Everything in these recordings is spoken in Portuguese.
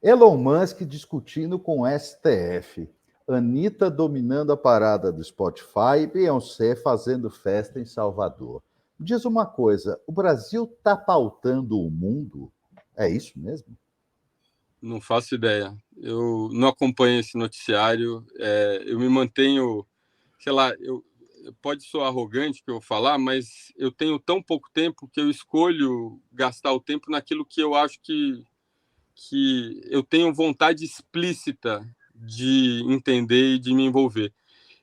Elon Musk discutindo com o STF. Anitta dominando a parada do Spotify e Beyoncé fazendo festa em Salvador. Diz uma coisa, o Brasil está pautando o mundo? É isso mesmo? Não faço ideia. Eu não acompanho esse noticiário. Eu me mantenho, sei lá, pode soar arrogante que eu vou falar, mas eu tenho tão pouco tempo que eu escolho gastar o tempo naquilo que eu acho que eu tenho vontade explícita de entender e de me envolver.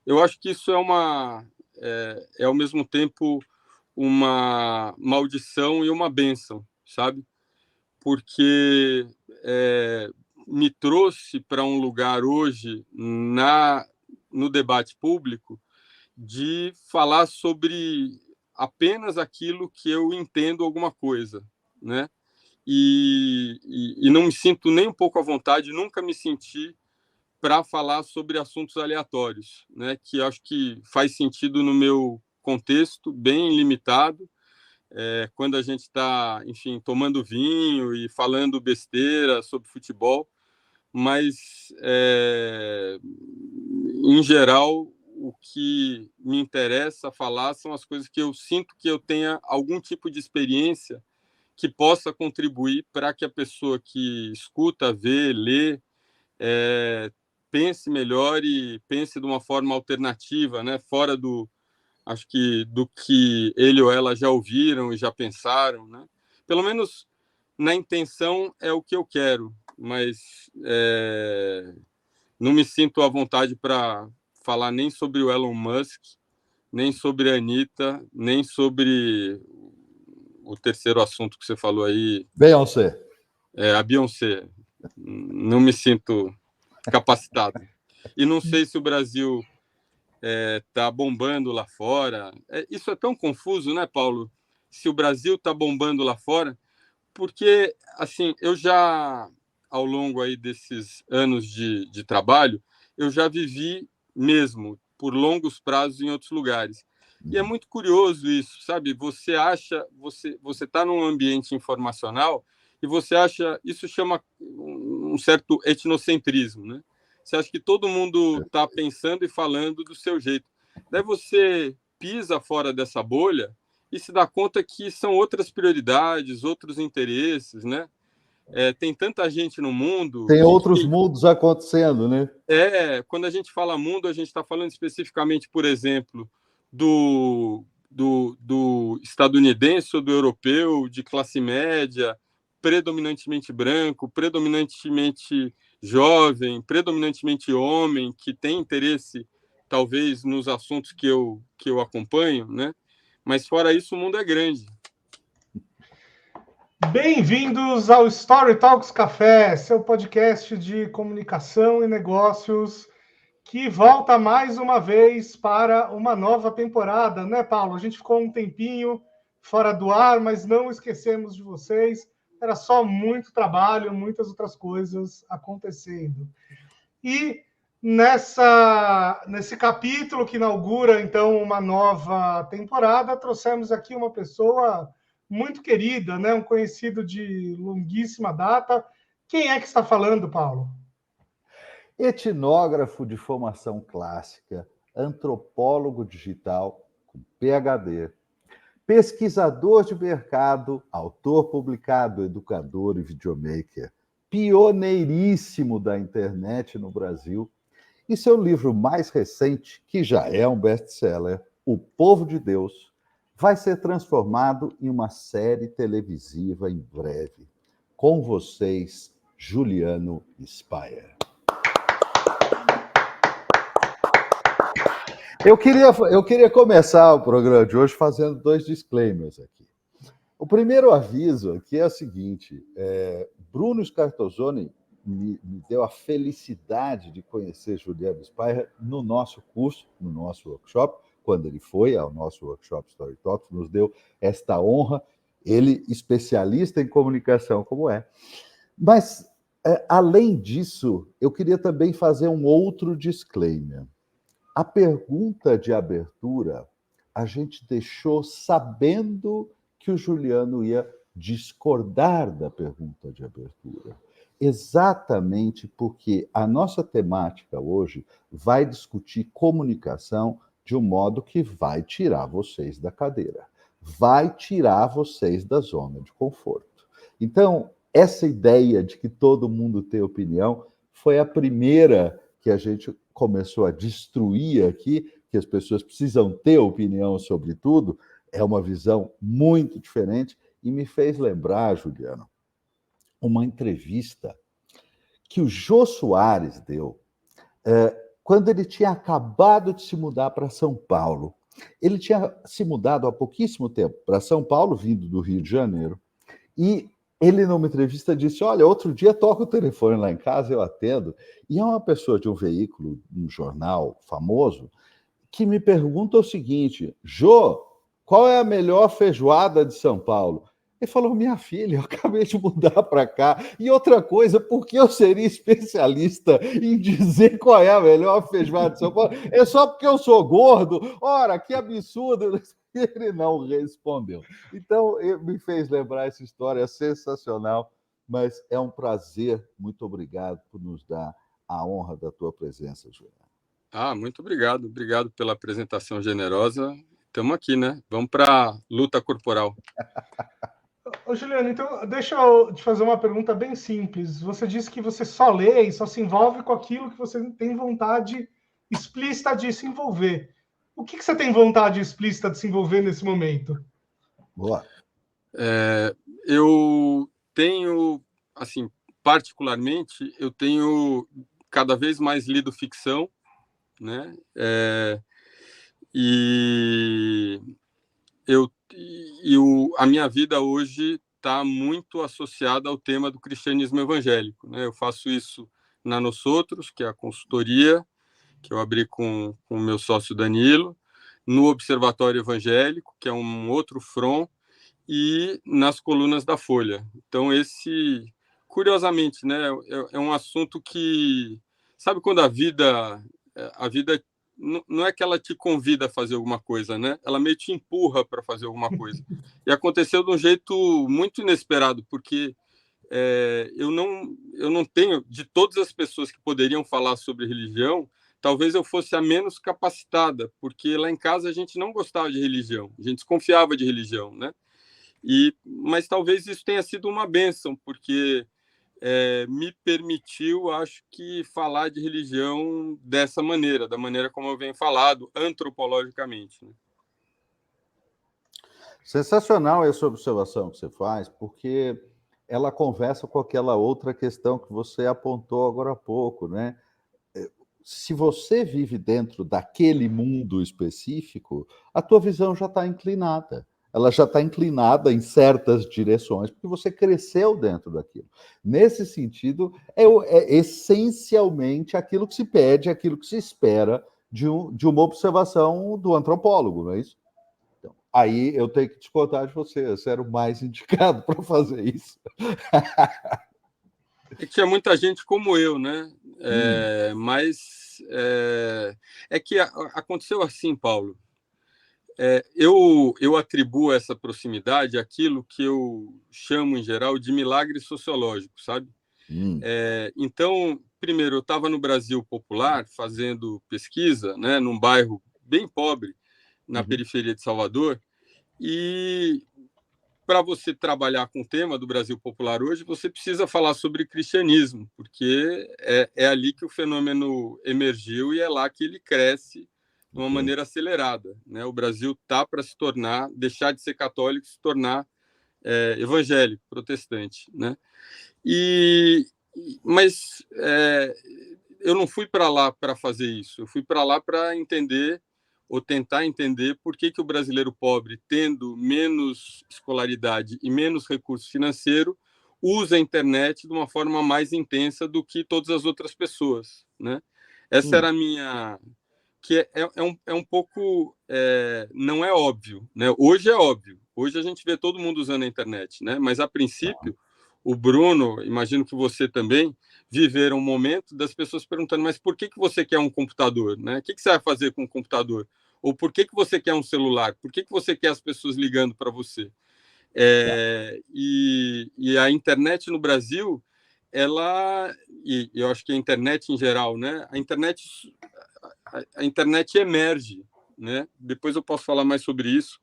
Eu acho que isso é ao mesmo tempo uma maldição e uma bênção, sabe? Porque é, me trouxe para um lugar hoje no debate público de falar sobre apenas aquilo que eu entendo alguma coisa, né? E não me sinto nem um pouco à vontade, nunca me senti para falar sobre assuntos aleatórios, né? Que acho que faz sentido no meu contexto bem limitado, quando a gente está, enfim, tomando vinho e falando besteira sobre futebol, mas, em geral, o que me interessa falar são as coisas que eu sinto que eu tenha algum tipo de experiência que possa contribuir para que a pessoa que escuta, vê, lê, pense melhor e pense de uma forma alternativa, né? Fora acho que do que ele ou ela já ouviram e já pensaram, né? Pelo menos na intenção é o que eu quero, mas não me sinto à vontade para falar nem sobre o Elon Musk, nem sobre a Anitta, nem sobre o terceiro assunto que você falou aí, Beyoncé. a Beyoncé. Não me sinto capacitado. E não sei se o Brasil está bombando lá fora. Isso é tão confuso, né, Paulo? Se o Brasil está bombando lá fora, porque, assim, eu já, ao longo aí desses anos de trabalho, eu já vivi mesmo por longos prazos em outros lugares. E é muito curioso isso, sabe? Você está num ambiente informacional e você acha, isso chama um certo etnocentrismo, né? Você acha que todo mundo está pensando e falando do seu jeito. Daí você pisa fora dessa bolha e se dá conta que são outras prioridades, outros interesses, né? Tem tanta gente no mundo Tem que, outros enfim, mundos acontecendo, né? quando a gente fala mundo, a gente está falando especificamente, por exemplo, do estadunidense ou do europeu de classe média, predominantemente branco, predominantemente jovem, predominantemente homem, que tem interesse, talvez, nos assuntos que eu acompanho, né? Mas, fora isso, o mundo é grande. Bem-vindos ao Story Talks Café, seu podcast de comunicação e negócios que volta mais uma vez para uma nova temporada, né, Paulo? A gente ficou um tempinho fora do ar, mas não esquecemos de vocês. Era só muito trabalho, muitas outras coisas acontecendo. E nesse capítulo que inaugura, então, uma nova temporada, trouxemos aqui uma pessoa muito querida, né? Um conhecido de longuíssima data. Quem é que está falando, Paulo? Etnógrafo de formação clássica, antropólogo digital com PhD, pesquisador de mercado, autor publicado, educador e videomaker, pioneiríssimo da internet no Brasil, e seu livro mais recente, que já é um best-seller, O Povo de Deus, vai ser transformado em uma série televisiva em breve. Com vocês, Juliano Spayer. Eu queria começar o programa de hoje fazendo 2 disclaimers aqui. O primeiro aviso aqui é o seguinte: Bruno Scartozoni me deu a felicidade de conhecer Juliano Spayer no nosso curso, no nosso workshop, quando ele foi ao nosso workshop Story Talks, nos deu esta honra, ele especialista em comunicação como é. Mas, além disso, eu queria também fazer um outro disclaimer. A pergunta de abertura a gente deixou sabendo que o Juliano ia discordar da pergunta de abertura. Exatamente porque a nossa temática hoje vai discutir comunicação de um modo que vai tirar vocês da cadeira, vai tirar vocês da zona de conforto. Então, essa ideia de que todo mundo tem opinião foi a primeira que a gente começou a destruir aqui, que as pessoas precisam ter opinião sobre tudo, é uma visão muito diferente e me fez lembrar, Juliano, uma entrevista que o Jô Soares deu quando ele tinha acabado de se mudar para São Paulo. Ele tinha se mudado há pouquíssimo tempo para São Paulo, vindo do Rio de Janeiro, e ele, numa entrevista, disse: olha, outro dia toca o telefone lá em casa, eu atendo, e é uma pessoa de um veículo, um jornal famoso, que me pergunta o seguinte: Jô, qual é a melhor feijoada de São Paulo? Ele falou: minha filha, eu acabei de mudar para cá. E outra coisa, por que eu seria especialista em dizer qual é a melhor feijoada de São Paulo? É só porque eu sou gordo? Ora, que absurdo! Ele não respondeu. Então, me fez lembrar essa história sensacional, mas é um prazer. Muito obrigado por nos dar a honra da tua presença, Juliano. Muito obrigado. Obrigado pela apresentação generosa. Estamos aqui, né? Vamos para a luta corporal. Ô, Juliano, então deixa eu te fazer uma pergunta bem simples. Você disse que você só lê e só se envolve com aquilo que você tem vontade explícita de se envolver. O que você tem vontade explícita de se envolver nesse momento? Boa. Eu tenho, assim, particularmente, eu tenho cada vez mais lido ficção, né? A minha vida hoje está muito associada ao tema do cristianismo evangélico, né? Eu faço isso na Nós Outros, que é a consultoria que eu abri com o meu sócio Danilo, no Observatório Evangélico, que é um outro front, e nas colunas da Folha. Então, curiosamente, né, é um assunto que, sabe quando a vida não é que ela te convida a fazer alguma coisa, né? Ela meio te empurra para fazer alguma coisa. E aconteceu de um jeito muito inesperado, porque eu não tenho, de todas as pessoas que poderiam falar sobre religião, talvez eu fosse a menos capacitada, porque lá em casa a gente não gostava de religião, a gente desconfiava de religião, né? Mas talvez isso tenha sido uma bênção, porque me permitiu, acho que, falar de religião dessa maneira, da maneira como eu venho falado, antropologicamente, né? Sensacional essa observação que você faz, porque ela conversa com aquela outra questão que você apontou agora há pouco, né? Se você vive dentro daquele mundo específico, a tua visão já está inclinada. Ela já está inclinada em certas direções, porque você cresceu dentro daquilo. Nesse sentido, é essencialmente aquilo que se pede, aquilo que se espera de uma observação do antropólogo, não é isso? Então, aí eu tenho que discordar de você, você era o mais indicado para fazer isso. É que tinha muita gente como eu, né? Mas é que aconteceu assim, Paulo. Eu atribuo essa proximidade àquilo que eu chamo, em geral, de milagre sociológico, sabe? Então, primeiro, eu estava no Brasil Popular fazendo pesquisa, né, num bairro bem pobre, na periferia de Salvador, e para você trabalhar com o tema do Brasil Popular hoje, você precisa falar sobre cristianismo, porque é ali que o fenômeno emergiu e é lá que ele cresce de uma maneira acelerada, né? O Brasil está para se tornar, deixar de ser católico, se tornar evangélico, protestante, né? Mas eu não fui para lá para fazer isso, eu fui para lá para entender ou tentar entender por que o brasileiro pobre, tendo menos escolaridade e menos recurso financeiro, usa a internet de uma forma mais intensa do que todas as outras pessoas, né? Essa era a minha... que é um pouco... não é óbvio, né? Hoje é óbvio. Hoje a gente vê todo mundo usando a internet, né? Mas, a princípio, o Bruno, imagino que você também, viveram um momento das pessoas perguntando: mas por que você quer um computador, né? O que você vai fazer com um computador? Ou por que você quer um celular? Por que você quer as pessoas ligando para você? E a internet no Brasil, e eu acho que a internet em geral, né? A internet emerge, né? Depois eu posso falar mais sobre isso,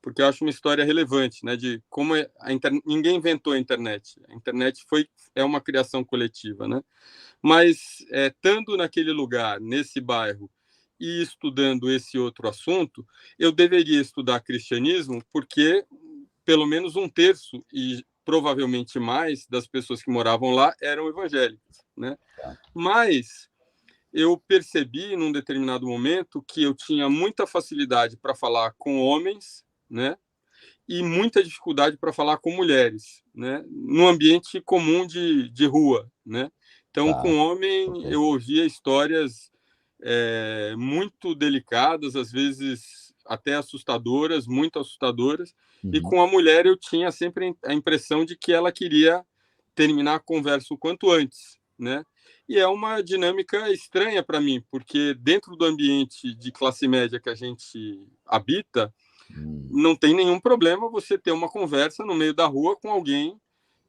porque eu acho uma história relevante, né? De como ninguém inventou a internet. A internet é uma criação coletiva, né? Mas estando naquele lugar, nesse bairro, e estudando esse outro assunto, eu deveria estudar cristianismo, porque pelo menos um terço e provavelmente mais das pessoas que moravam lá eram evangélicas, né? Mas eu percebi num determinado momento que eu tinha muita facilidade para falar com homens, né? E muita dificuldade para falar com mulheres, né? No ambiente comum de rua, né? Então, com homem, eu ouvia histórias muito delicadas, às vezes até assustadoras, muito assustadoras, e com a mulher eu tinha sempre a impressão de que ela queria terminar a conversa o quanto antes, né? E é uma dinâmica estranha para mim, porque dentro do ambiente de classe média que a gente habita, não tem nenhum problema você ter uma conversa no meio da rua com alguém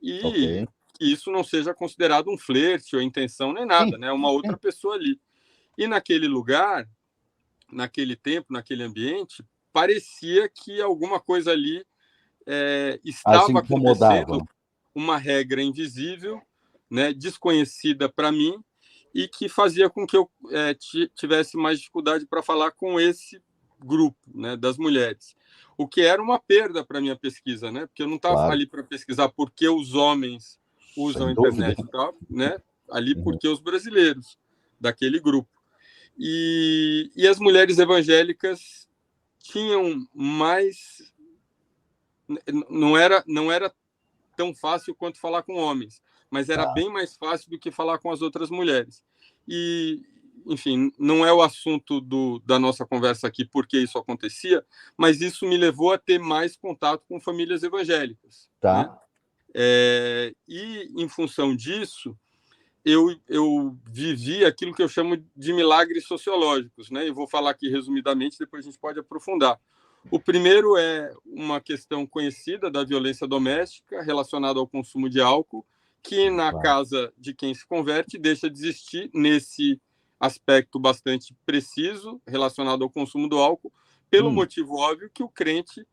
e que isso não seja considerado um flerte ou intenção nem nada, né? Uma outra pessoa ali. E naquele lugar, naquele tempo, naquele ambiente, parecia que alguma coisa ali estava acontecendo, uma regra invisível, né, desconhecida para mim, e que fazia com que eu tivesse mais dificuldade para falar com esse grupo, né, das mulheres. O que era uma perda para minha pesquisa, né, porque eu não estava ali para pesquisar por que os homens usam a internet, tá, né, ali porque os brasileiros daquele grupo. E as mulheres evangélicas tinham mais... Não era tão fácil quanto falar com homens, mas era bem mais fácil do que falar com as outras mulheres. E, enfim, não é o assunto da nossa conversa aqui porque isso acontecia, mas isso me levou a ter mais contato com famílias evangélicas. Né? E, em função disso, eu vivi aquilo que eu chamo de milagres sociológicos, né? E vou falar aqui resumidamente, depois a gente pode aprofundar. O primeiro é uma questão conhecida da violência doméstica relacionada ao consumo de álcool, que na casa de quem se converte deixa de existir nesse aspecto bastante preciso relacionado ao consumo do álcool, pelo motivo óbvio que o crente,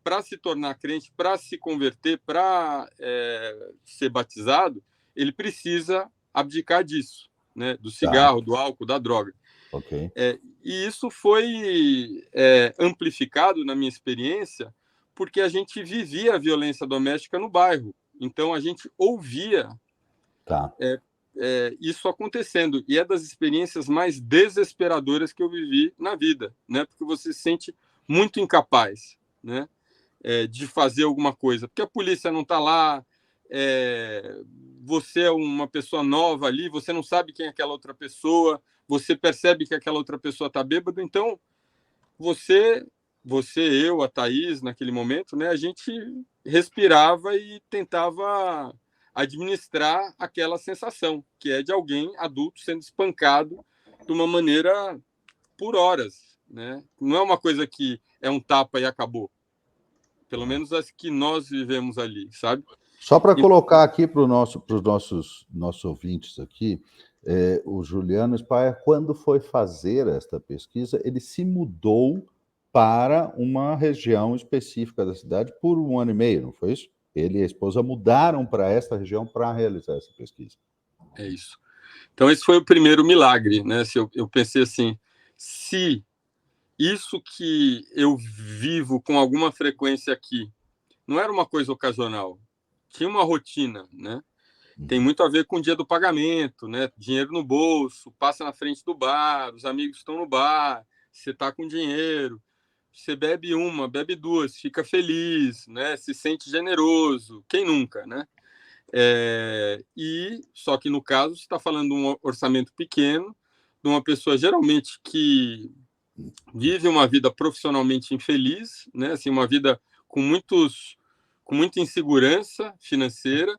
para se tornar crente, para se converter, para ser batizado, ele precisa abdicar disso, né? Do cigarro, do álcool, da droga. E isso foi amplificado na minha experiência porque a gente vivia a violência doméstica no bairro. Então, a gente ouvia isso acontecendo. E é das experiências mais desesperadoras que eu vivi na vida, né? Porque você se sente muito incapaz, né? De fazer alguma coisa. Porque a polícia não está lá, você é uma pessoa nova ali, você não sabe quem é aquela outra pessoa, você percebe que aquela outra pessoa está bêbada, então eu, a Thaís, naquele momento, né, a gente respirava e tentava administrar aquela sensação, que é de alguém adulto sendo espancado de uma maneira por horas, né? Não é uma coisa que é um tapa e acabou. Pelo menos as que nós vivemos ali, sabe? Só para colocar aqui para os nossos ouvintes aqui, o Juliano Spaia, quando foi fazer esta pesquisa, ele se mudou para uma região específica da cidade por 1 ano e meio, não foi isso? Ele e a esposa mudaram para esta região para realizar essa pesquisa. É isso. Então, esse foi o primeiro milagre, né? Eu pensei assim, se isso que eu vivo com alguma frequência aqui não era uma coisa ocasional, tinha uma rotina, né? Tem muito a ver com o dia do pagamento, né? Dinheiro no bolso, passa na frente do bar, os amigos estão no bar, você está com dinheiro, você bebe uma, bebe duas, fica feliz, né? Se sente generoso, quem nunca, né? E só que no caso você está falando de um orçamento pequeno, de uma pessoa geralmente que vive uma vida profissionalmente infeliz, né? Assim, uma vida com muita insegurança financeira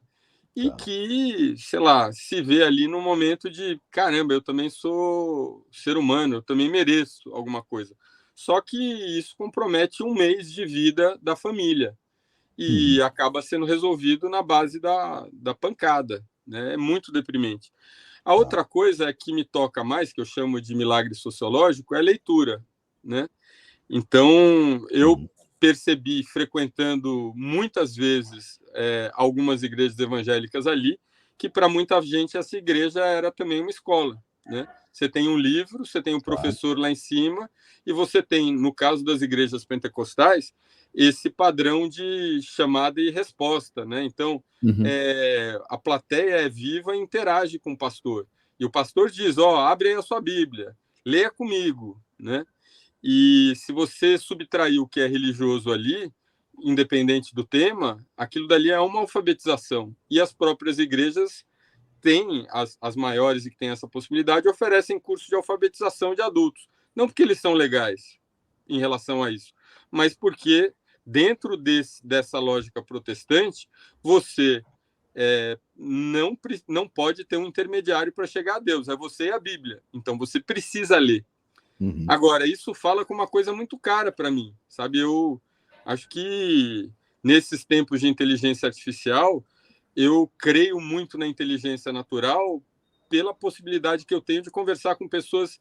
e que, sei lá, se vê ali no momento de caramba, eu também sou ser humano, eu também mereço alguma coisa. Só que isso compromete 1 mês de vida da família e acaba sendo resolvido na base da pancada, né? É muito deprimente. A outra coisa que me toca mais, que eu chamo de milagre sociológico, é a leitura, né? Então, eu percebi, frequentando muitas vezes algumas igrejas evangélicas ali, que para muita gente essa igreja era também uma escola, né? Você tem um livro, você tem um professor lá em cima, e você tem, no caso das igrejas pentecostais, esse padrão de chamada e resposta, né? Então, a plateia é viva e interage com o pastor. E o pastor diz, abre aí a sua Bíblia, leia comigo, né? E se você subtrair o que é religioso ali, independente do tema, aquilo dali é uma alfabetização. E as próprias igrejas têm, as maiores e que têm essa possibilidade, oferecem cursos de alfabetização de adultos. Não porque eles são legais em relação a isso, mas porque dentro dessa lógica protestante, você não pode ter um intermediário para chegar a Deus, é você e a Bíblia. Então você precisa ler. Agora, isso fala com uma coisa muito cara para mim, sabe? Eu acho que nesses tempos de inteligência artificial, eu creio muito na inteligência natural pela possibilidade que eu tenho de conversar com pessoas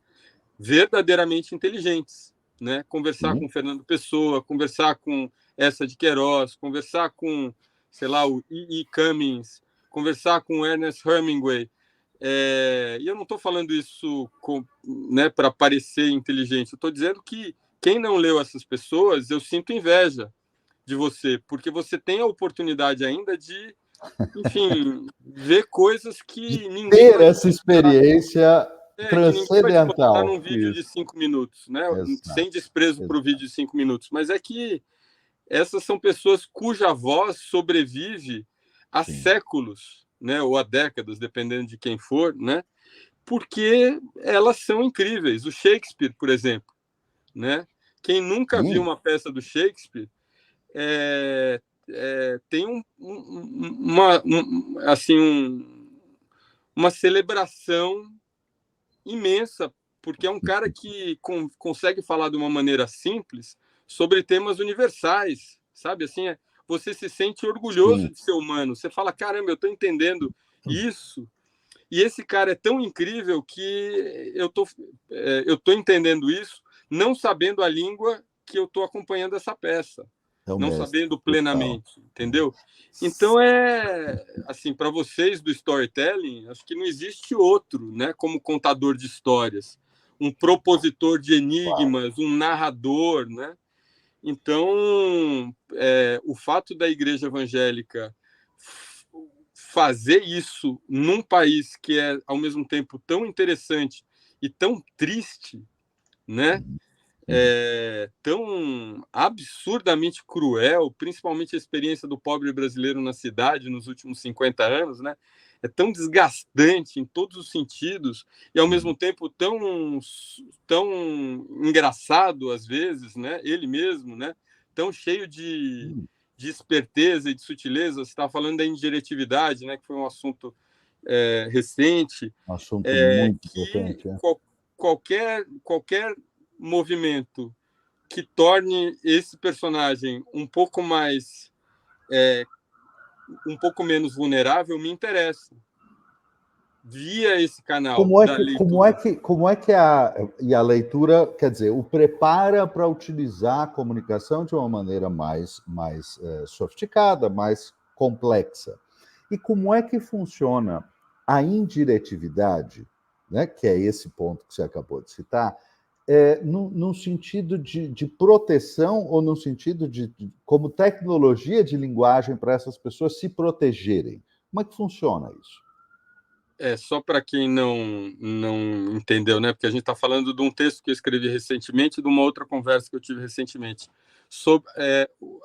verdadeiramente inteligentes, né? Conversar com Fernando Pessoa, conversar com essa de Queiroz, conversar com, sei lá, o E.E. Cummings, conversar com Ernest Hemingway. E eu não estou falando isso né, para parecer inteligente. Eu estou dizendo que quem não leu essas pessoas, eu sinto inveja de você, porque você tem a oportunidade ainda de, enfim, ver coisas que ninguém ter essa experiência transcendental. Tá num vídeo de 5 minutos, né? Sem desprezo para o vídeo de 5 minutos, mas é que essas são pessoas cuja voz sobrevive há séculos, né? Ou há décadas, dependendo de quem for, né? Porque elas são incríveis. O Shakespeare, por exemplo, né? Quem nunca viu uma peça do Shakespeare tem uma celebração imensa, porque é um cara que consegue falar de uma maneira simples sobre temas universais, sabe? Assim, você se sente orgulhoso de ser humano. Você fala, caramba, eu estou entendendo isso. E esse cara é tão incrível que eu tô entendendo isso, não sabendo a língua que eu estou acompanhando essa peça. Não sabendo plenamente, entendeu? Então, assim, para vocês do storytelling, acho que não existe outro, né, como contador de histórias, um propositor de enigmas, um narrador, né? Então, o fato da igreja evangélica fazer isso num país que é, ao mesmo tempo, tão interessante e tão triste, né? Tão absurdamente cruel, principalmente a experiência do pobre brasileiro na cidade nos últimos 50 anos, né? É tão desgastante em todos os sentidos e, ao mesmo tempo, tão engraçado, às vezes, né? Ele mesmo, né? Tão cheio de esperteza e de sutileza. Você estava falando da indiretividade, né? Que foi um assunto recente. Um assunto muito importante. Qualquer movimento que torne esse personagem um pouco menos vulnerável me interessa via esse canal. Como é que a leitura, quer dizer, o prepara para utilizar a comunicação de uma maneira mais sofisticada, mais complexa? E como é que funciona a indiretividade, né, que é esse ponto que você acabou de citar, no sentido de proteção ou no sentido de como tecnologia de linguagem para essas pessoas se protegerem? Como é que funciona isso? Só para quem não entendeu, né? Porque a gente está falando de um texto que eu escrevi recentemente e de uma outra conversa que eu tive recentemente.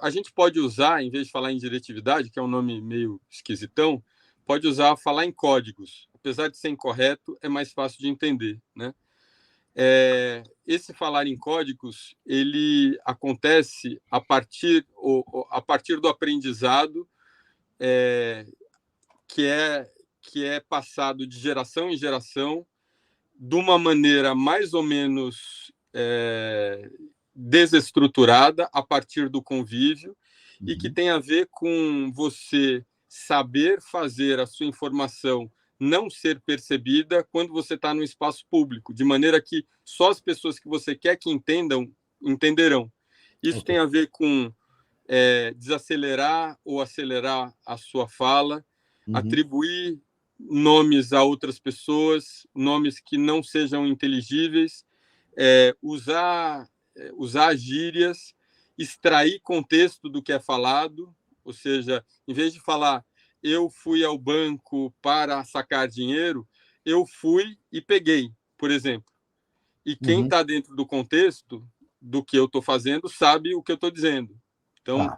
A gente pode usar, em vez de falar em diretividade, que é um nome meio esquisitão, pode usar falar em códigos. Apesar de ser incorreto, é mais fácil de entender, né? Esse falar em códigos, ele acontece a partir do aprendizado que é passado de geração em geração de uma maneira mais ou menos desestruturada a partir do convívio e que tem a ver com você saber fazer a sua informação não ser percebida quando você está no espaço público, de maneira que só as pessoas que você quer que entendam, entenderão. Isso tem a ver com desacelerar ou acelerar a sua fala, atribuir nomes a outras pessoas, nomes que não sejam inteligíveis, usar gírias, extrair contexto do que é falado, ou seja, em vez de falar eu fui ao banco para sacar dinheiro, eu fui e peguei, por exemplo. E quem está dentro do contexto do que eu estou fazendo sabe o que eu estou dizendo. Então,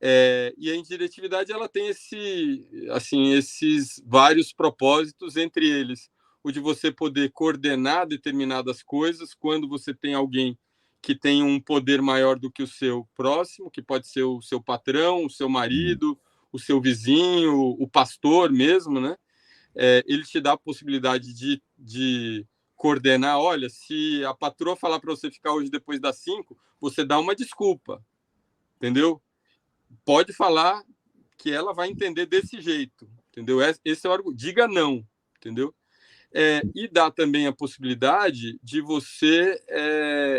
e a indiretividade ela tem esses vários propósitos, entre eles o de você poder coordenar determinadas coisas quando você tem alguém que tem um poder maior do que o seu próximo, que pode ser o seu patrão, o seu marido, o seu vizinho, o pastor mesmo, né? Ele te dá a possibilidade de coordenar. Olha, se a patroa falar para você ficar hoje depois das 5, você dá uma desculpa, entendeu? Pode falar que ela vai entender desse jeito, entendeu? Esse é o argumento. Diga não, entendeu? E dá também a possibilidade de você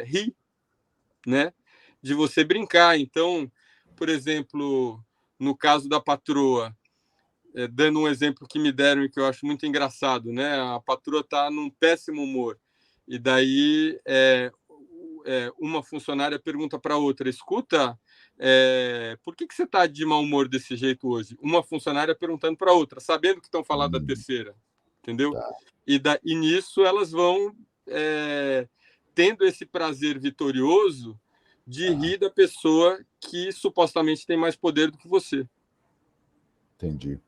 rir, né? De você brincar. Então, por exemplo, no caso da patroa, dando um exemplo que me deram e que eu acho muito engraçado, né? A patroa está num péssimo humor e daí uma funcionária pergunta para outra: escuta, por que você está de mau humor desse jeito hoje? Uma funcionária perguntando para outra, sabendo que estão falando da terceira, entendeu? Tá. E nisso elas vão tendo esse prazer vitorioso de rir da pessoa que supostamente tem mais poder do que você. Entendi.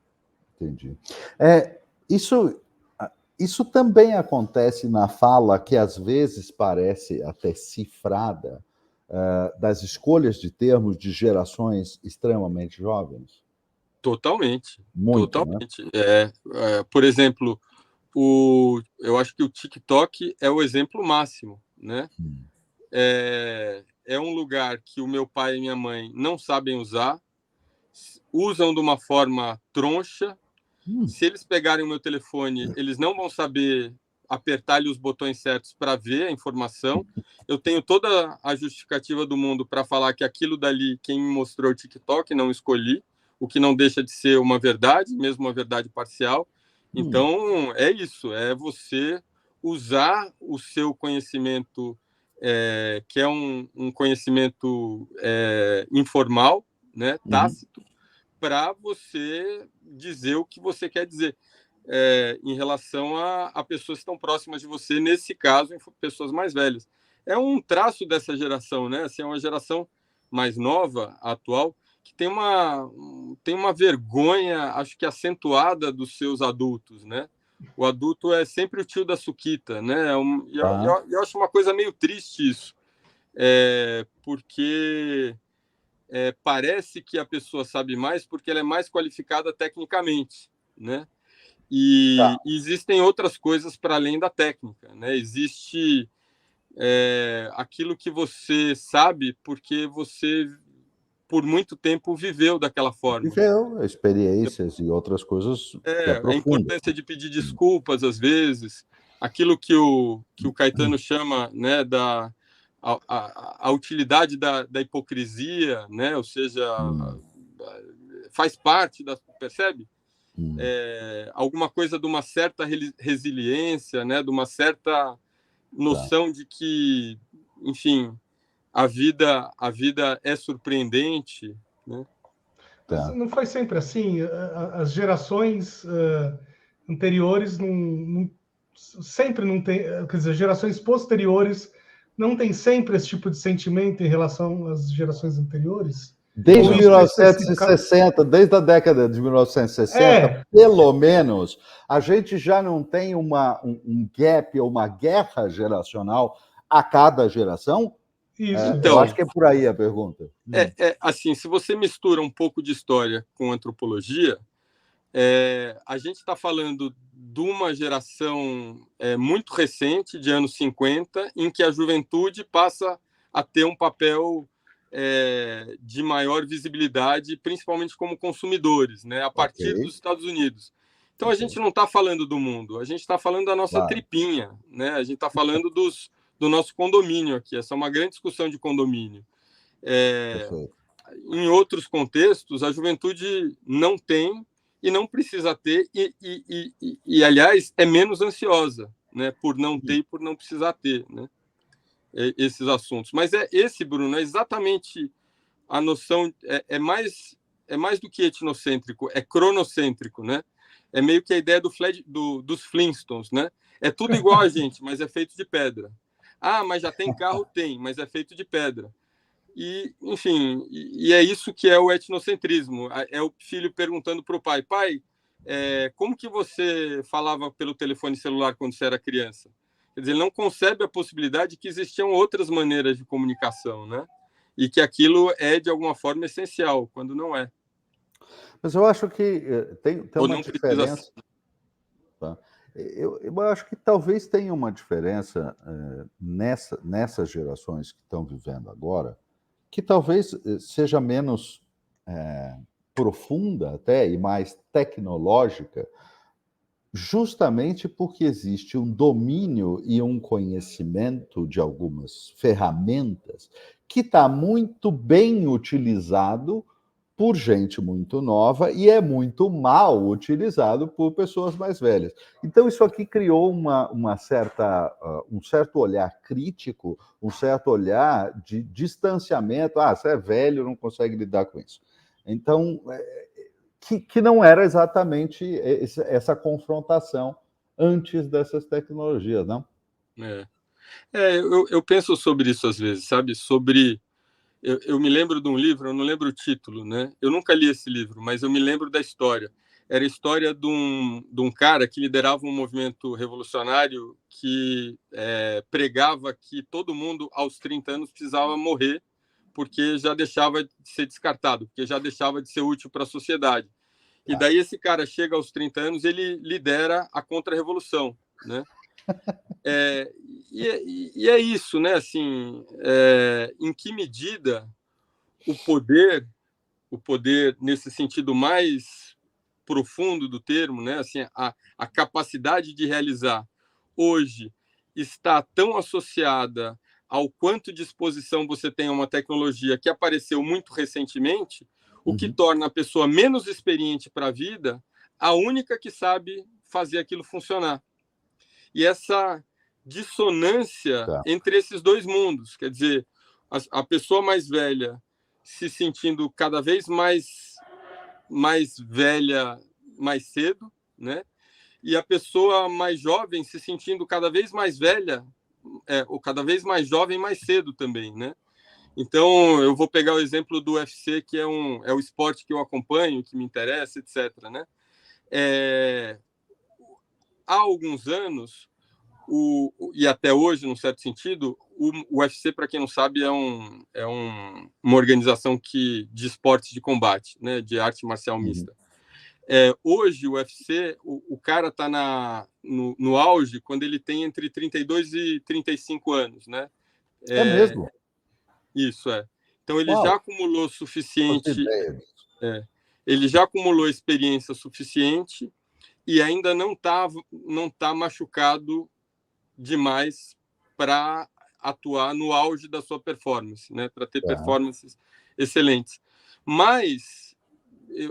Isso também acontece na fala que às vezes parece até cifrada, das escolhas de termos de gerações extremamente jovens? Totalmente. Muito, totalmente. Né? Por exemplo, eu acho que o TikTok é o exemplo máximo, né? É um lugar que o meu pai e minha mãe não sabem usam de uma forma troncha. Se eles pegarem o meu telefone, eles não vão saber apertar-lhe os botões certos para ver a informação. Eu tenho toda a justificativa do mundo para falar que aquilo dali, quem me mostrou o TikTok, não escolhi, o que não deixa de ser uma verdade, mesmo uma verdade parcial. Então, é isso, é você usar o seu conhecimento, que é um conhecimento informal, né, tácito, para você dizer o que você quer dizer em relação a pessoas que estão próximas de você, nesse caso, pessoas mais velhas. É um traço dessa geração, né? Assim, é uma geração mais nova, atual, que tem uma vergonha, acho que acentuada dos seus adultos, né? O adulto é sempre o tio da suquita, né? Eu acho uma coisa meio triste isso, porque parece que a pessoa sabe mais porque ela é mais qualificada tecnicamente, né? E existem outras coisas para além da técnica, né? Existe aquilo que você sabe porque você, por muito tempo, viveu daquela forma. Viveu experiências e outras coisas que a importância de pedir desculpas, às vezes, aquilo que o Caetano chama, né, a utilidade da hipocrisia, né? Ou seja, faz parte percebe? Alguma coisa de uma certa resiliência, né? De uma certa noção de que, enfim, a vida é surpreendente, né? Não foi sempre assim? As gerações anteriores sempre não tem, quer dizer, gerações posteriores não tem sempre esse tipo de sentimento em relação às gerações anteriores? Desde 1960, desde a década de 1960, pelo menos, a gente já não tem um gap ou uma guerra geracional a cada geração? Então, eu acho que é por aí a pergunta. Assim, se você mistura um pouco de história com antropologia, a gente está falando de uma geração muito recente, de anos 50, em que a juventude passa a ter um papel de maior visibilidade, principalmente como consumidores, né, a partir dos Estados Unidos. Então, a gente não está falando do mundo, a gente está falando da nossa tripinha, né? A gente está falando do nosso condomínio aqui. Essa é uma grande discussão de condomínio. Em outros contextos, a juventude não tem e não precisa ter, e aliás, é menos ansiosa, né? Por não ter e por não precisar ter, né? Esses assuntos. Mas esse, Bruno, é exatamente a noção, é mais do que etnocêntrico, é cronocêntrico, né? É meio que a ideia dos Flintstones, né? É tudo igual a gente, mas é feito de pedra. Ah, mas já tem carro? Tem, mas é feito de pedra. E, enfim, é isso que é o etnocentrismo. É o filho perguntando para o pai, como que você falava pelo telefone celular quando você era criança? Quer dizer, ele não concebe a possibilidade de que existiam outras maneiras de comunicação, né? E que aquilo é, de alguma forma, essencial, quando não é. Mas eu acho que tem uma diferença. Tá? Eu acho que talvez tenha uma diferença nessas gerações que estão vivendo agora, que talvez seja menos profunda até e mais tecnológica, justamente porque existe um domínio e um conhecimento de algumas ferramentas que está muito bem utilizado por gente muito nova e é muito mal utilizado por pessoas mais velhas. Então, isso aqui criou um certo olhar crítico, um certo olhar de distanciamento. Ah, você é velho, não consegue lidar com isso. Então, que não era exatamente essa confrontação antes dessas tecnologias, não? Eu penso sobre isso às vezes, sabe? Eu me lembro de um livro, eu não lembro o título, né? Eu nunca li esse livro, mas eu me lembro da história. Era a história de um cara que liderava um movimento revolucionário que pregava que todo mundo, aos 30 anos, precisava morrer porque já deixava de ser descartado, porque já deixava de ser útil para a sociedade. E daí esse cara chega aos 30 anos, ele lidera a contra-revolução, né? E é isso, né? Assim, em que medida o poder nesse sentido mais profundo do termo, né? Assim, a capacidade de realizar hoje está tão associada ao quanto disposição você tem a uma tecnologia que apareceu muito recentemente, o que torna a pessoa menos experiente para a vida a única que sabe fazer aquilo funcionar. E essa dissonância entre esses dois mundos, quer dizer, a pessoa mais velha se sentindo cada vez mais velha mais cedo, né? E a pessoa mais jovem se sentindo cada vez mais velha ou cada vez mais jovem mais cedo também, né? Então, eu vou pegar o exemplo do UFC, que é o esporte que eu acompanho, que me interessa, etc., né? Há alguns anos, e até hoje, num certo sentido, o UFC, para quem não sabe, é uma organização de esportes de combate, né, de arte marcial mista. Hoje, o UFC, o cara está no auge quando ele tem entre 32 e 35 anos, né? É mesmo? Isso, Então, ele já acumulou suficiente... ele já acumulou experiência suficiente e ainda não tá machucado demais para atuar no auge da sua performance, né? Para ter performances excelentes. Mas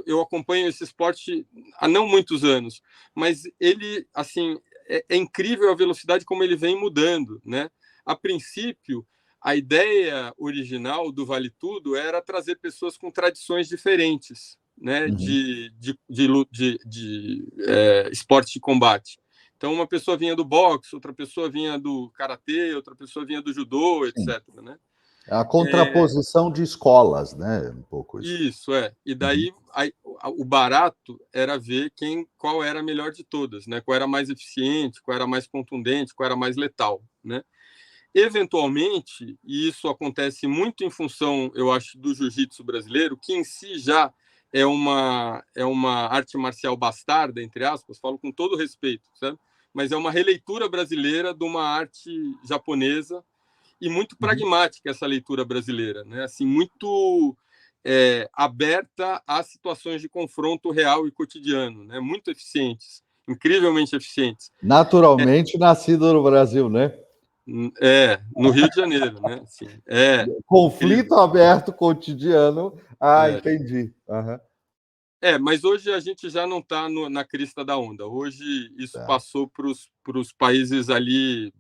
eu acompanho esse esporte há não muitos anos, mas ele, assim, é incrível a velocidade como ele vem mudando, né? A princípio, a ideia original do Vale Tudo era trazer pessoas com tradições diferentes, né? De esporte de combate. Então, uma pessoa vinha do boxe, outra pessoa vinha do karatê, outra pessoa vinha do judô, etc. Né? A contraposição de escolas, né? Um pouco isso. Isso, E daí, o barato era ver qual era a melhor de todas, né? Qual era mais eficiente, qual era mais contundente, qual era mais letal, né? Eventualmente, e isso acontece muito em função, eu acho, do jiu-jitsu brasileiro, que em si já é uma arte marcial bastarda, entre aspas, falo com todo respeito, sabe? Mas é uma releitura brasileira de uma arte japonesa e muito pragmática essa leitura brasileira, né? Assim, muito aberta a situações de confronto real e cotidiano, né? Muito eficientes, incrivelmente eficientes. Naturalmente nascido no Brasil, né? No Rio de Janeiro, né? Assim, conflito incrível. Aberto cotidiano. Entendi. Uhum. Mas hoje a gente já não está na crista da onda. Hoje isso passou para os países ali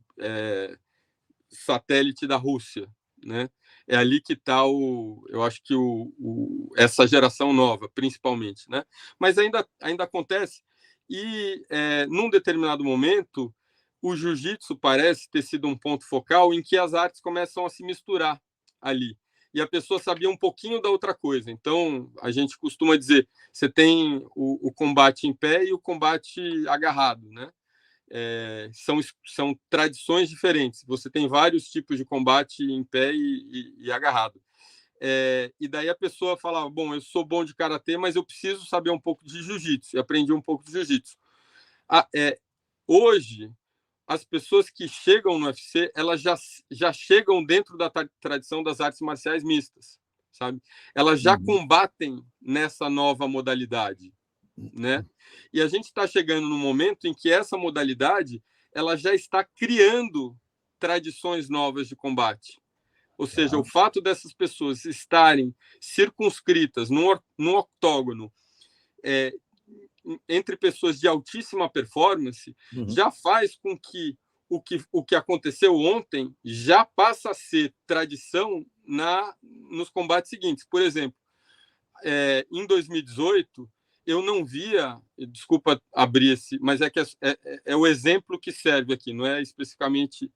satélite da Rússia, né? É ali que está eu acho que essa geração nova, principalmente, né? Mas ainda acontece e num determinado momento o jiu-jitsu parece ter sido um ponto focal em que as artes começam a se misturar ali. E a pessoa sabia um pouquinho da outra coisa. Então, a gente costuma dizer, você tem o combate em pé e o combate agarrado, né? São tradições diferentes. Você tem vários tipos de combate em pé e agarrado. E daí a pessoa fala, bom, eu sou bom de karatê, mas eu preciso saber um pouco de jiu-jitsu. E aprendi um pouco de jiu-jitsu. Hoje, as pessoas que chegam no UFC, elas já chegam dentro da tradição das artes marciais mistas, sabe? Elas já combatem nessa nova modalidade, né? E a gente está chegando no momento em que essa modalidade ela já está criando tradições novas de combate. Ou seja, o fato dessas pessoas estarem circunscritas num octógono entre pessoas de altíssima performance já faz com que o que aconteceu ontem já passa a ser tradição nos combates seguintes. Por exemplo, em 2018, eu não via, desculpa abrir mas é o exemplo que serve aqui, não é especificamente.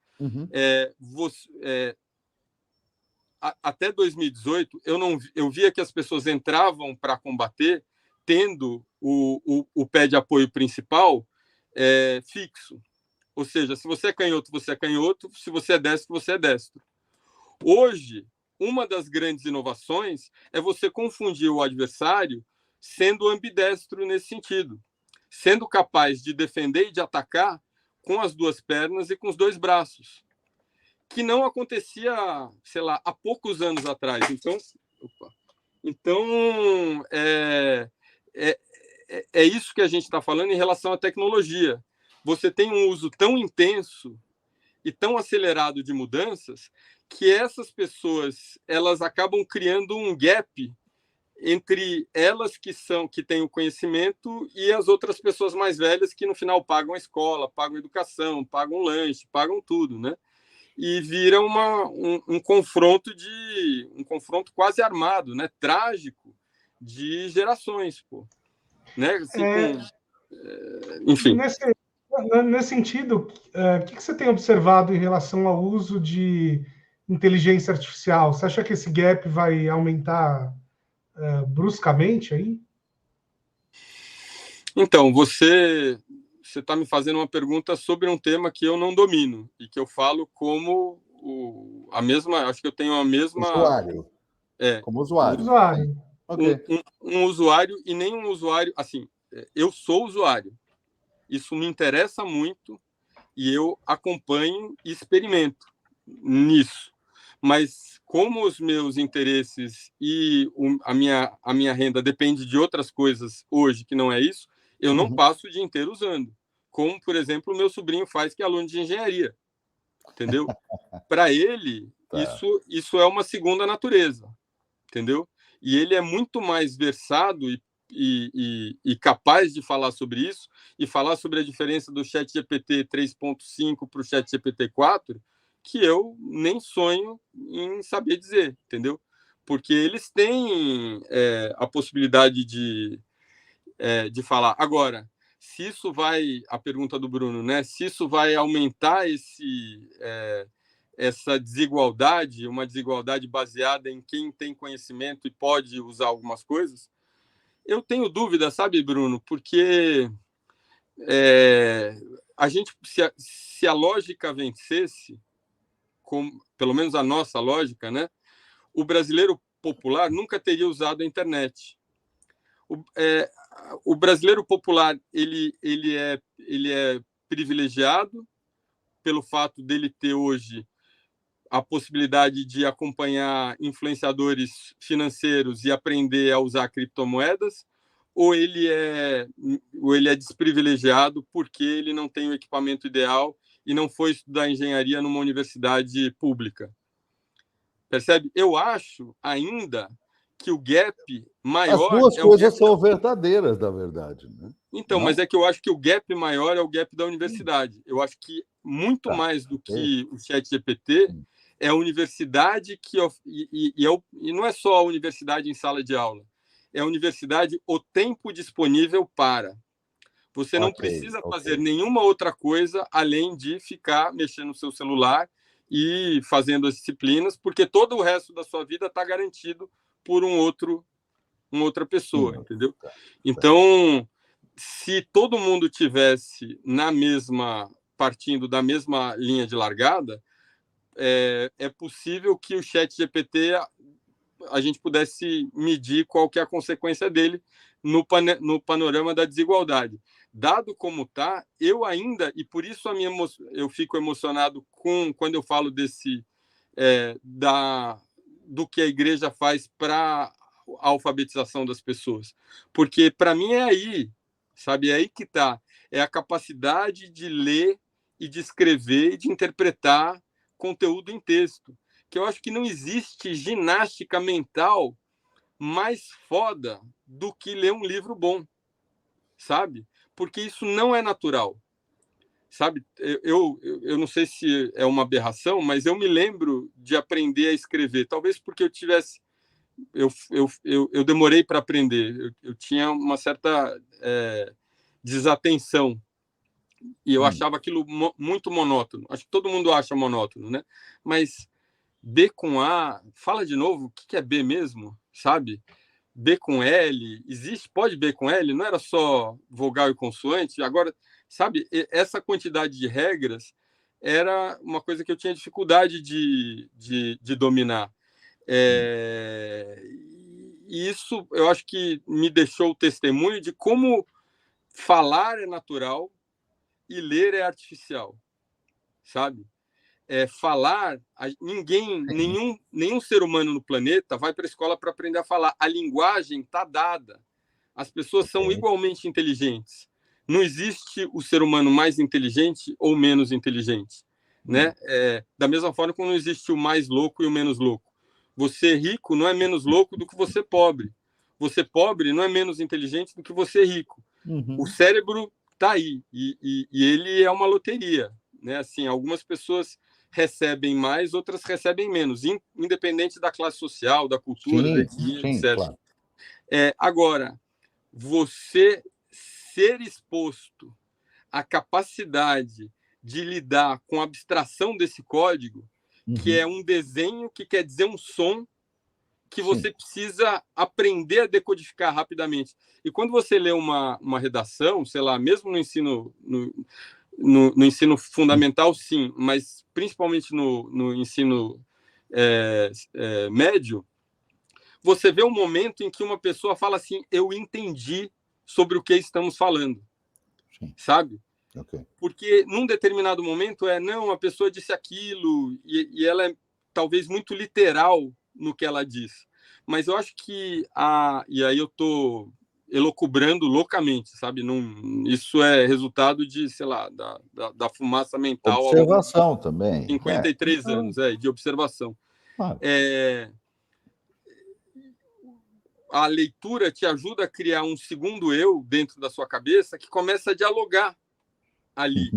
Até 2018, eu via que as pessoas entravam para combater tendo o pé de apoio principal fixo. Ou seja, se você é canhoto, você é canhoto. Se você é destro, você é destro. Hoje, uma das grandes inovações é você confundir o adversário sendo ambidestro nesse sentido. Sendo capaz de defender e de atacar com as duas pernas e com os dois braços. Que não acontecia, sei lá, há poucos anos atrás. Então é isso que a gente está falando em relação à tecnologia. Você tem um uso tão intenso e tão acelerado de mudanças que essas pessoas elas acabam criando um gap entre elas que têm o conhecimento e as outras pessoas mais velhas que no final pagam a escola, pagam a educação, pagam o lanche, pagam tudo, né? E vira um confronto quase armado, né? Trágico de gerações, pô. Né? Assim, enfim. Nesse sentido, o que você tem observado em relação ao uso de inteligência artificial? Você acha que esse gap vai aumentar bruscamente aí? Então, você está me fazendo uma pergunta sobre um tema que eu não domino e que eu falo como acho que eu tenho a mesma... Usuário. Como usuário. Um usuário e nem um usuário... Assim, eu sou usuário. Isso me interessa muito e eu acompanho e experimento nisso. Mas como os meus interesses e a minha renda depende de outras coisas hoje que não é isso, eu não passo o dia inteiro usando. Como, por exemplo, o meu sobrinho faz, que é aluno de engenharia. Entendeu? Para ele, isso é uma segunda natureza. Entendeu? E ele é muito mais versado e capaz de falar sobre isso e falar sobre a diferença do ChatGPT 3.5 para o ChatGPT 4, que eu nem sonho em saber dizer, entendeu? Porque eles têm a possibilidade de falar. Agora, se isso vai, a pergunta do Bruno, né? Se isso vai aumentar essa desigualdade, uma desigualdade baseada em quem tem conhecimento e pode usar algumas coisas, eu tenho dúvida, sabe, Bruno? Porque a gente, se a lógica vencesse, pelo menos a nossa lógica, né? O brasileiro popular nunca teria usado a internet. O brasileiro popular ele é privilegiado pelo fato dele ter hoje a possibilidade de acompanhar influenciadores financeiros e aprender a usar criptomoedas, ou ele é desprivilegiado porque ele não tem o equipamento ideal e não foi estudar engenharia numa universidade pública. Percebe? Eu acho ainda que o gap maior... As duas coisas são verdadeiras, na verdade, né? Então, mas é que eu acho que o gap maior é o gap da universidade. Eu acho que muito mais do que o ChatGPT é a universidade que... E não é só a universidade em sala de aula. É a universidade o tempo disponível para. Você não precisa fazer nenhuma outra coisa além de ficar mexendo no seu celular e fazendo as disciplinas, porque todo o resto da sua vida está garantido por uma outra pessoa, entendeu? Então, se todo mundo tivesse partindo da mesma linha de largada, é possível que o ChatGPT a gente pudesse medir qual que é a consequência dele no panorama da desigualdade. Dado como está, eu ainda, e por isso eu fico emocionado quando eu falo do que a igreja faz para a alfabetização das pessoas. Porque, para mim, é aí, sabe? É aí que está. É a capacidade de ler e de escrever e de interpretar conteúdo em texto. Que eu acho que não existe ginástica mental mais foda do que ler um livro bom, sabe? Porque isso não é natural, sabe? Eu não sei se é uma aberração, mas eu me lembro de aprender a escrever, talvez porque eu demorei para aprender, eu tinha uma certa desatenção e eu achava aquilo muito monótono. Acho que todo mundo acha monótono, né? Mas B com A, fala de novo, o que é B mesmo, sabe? B com L, pode B com L, não era só vogal e consoante, agora, sabe, essa quantidade de regras era uma coisa que eu tinha dificuldade de dominar. E isso, eu acho que me deixou o testemunho de como falar é natural e ler é artificial, sabe? Falar, nenhum ser humano no planeta vai para a escola para aprender a falar. A linguagem está dada. As pessoas são igualmente inteligentes. Não existe o ser humano mais inteligente ou menos inteligente, né? Da mesma forma como não existe o mais louco e o menos louco. Você rico não é menos louco do que você pobre. Você pobre não é menos inteligente do que você rico. O cérebro está aí e ele é uma loteria, né? Assim, algumas pessoas recebem mais, outras recebem menos, independente da classe social, da cultura, da etnia, etc. Claro. Agora, você ser exposto à capacidade de lidar com a abstração desse código, que é um desenho que quer dizer um som que você precisa aprender a decodificar rapidamente. E quando você lê uma redação, sei lá, mesmo no ensino... No ensino fundamental, sim, mas principalmente no ensino médio, você vê um momento em que uma pessoa fala assim, eu entendi sobre o que estamos falando, sabe? Porque num determinado momento não, a pessoa disse aquilo e ela é talvez muito literal no que ela diz. Mas eu acho que, e aí eu estou elocubrando loucamente, sabe? Isso é resultado de, sei lá, da fumaça mental. Observação também. 53 anos, de observação. Claro. A leitura te ajuda a criar um segundo eu dentro da sua cabeça que começa a dialogar ali.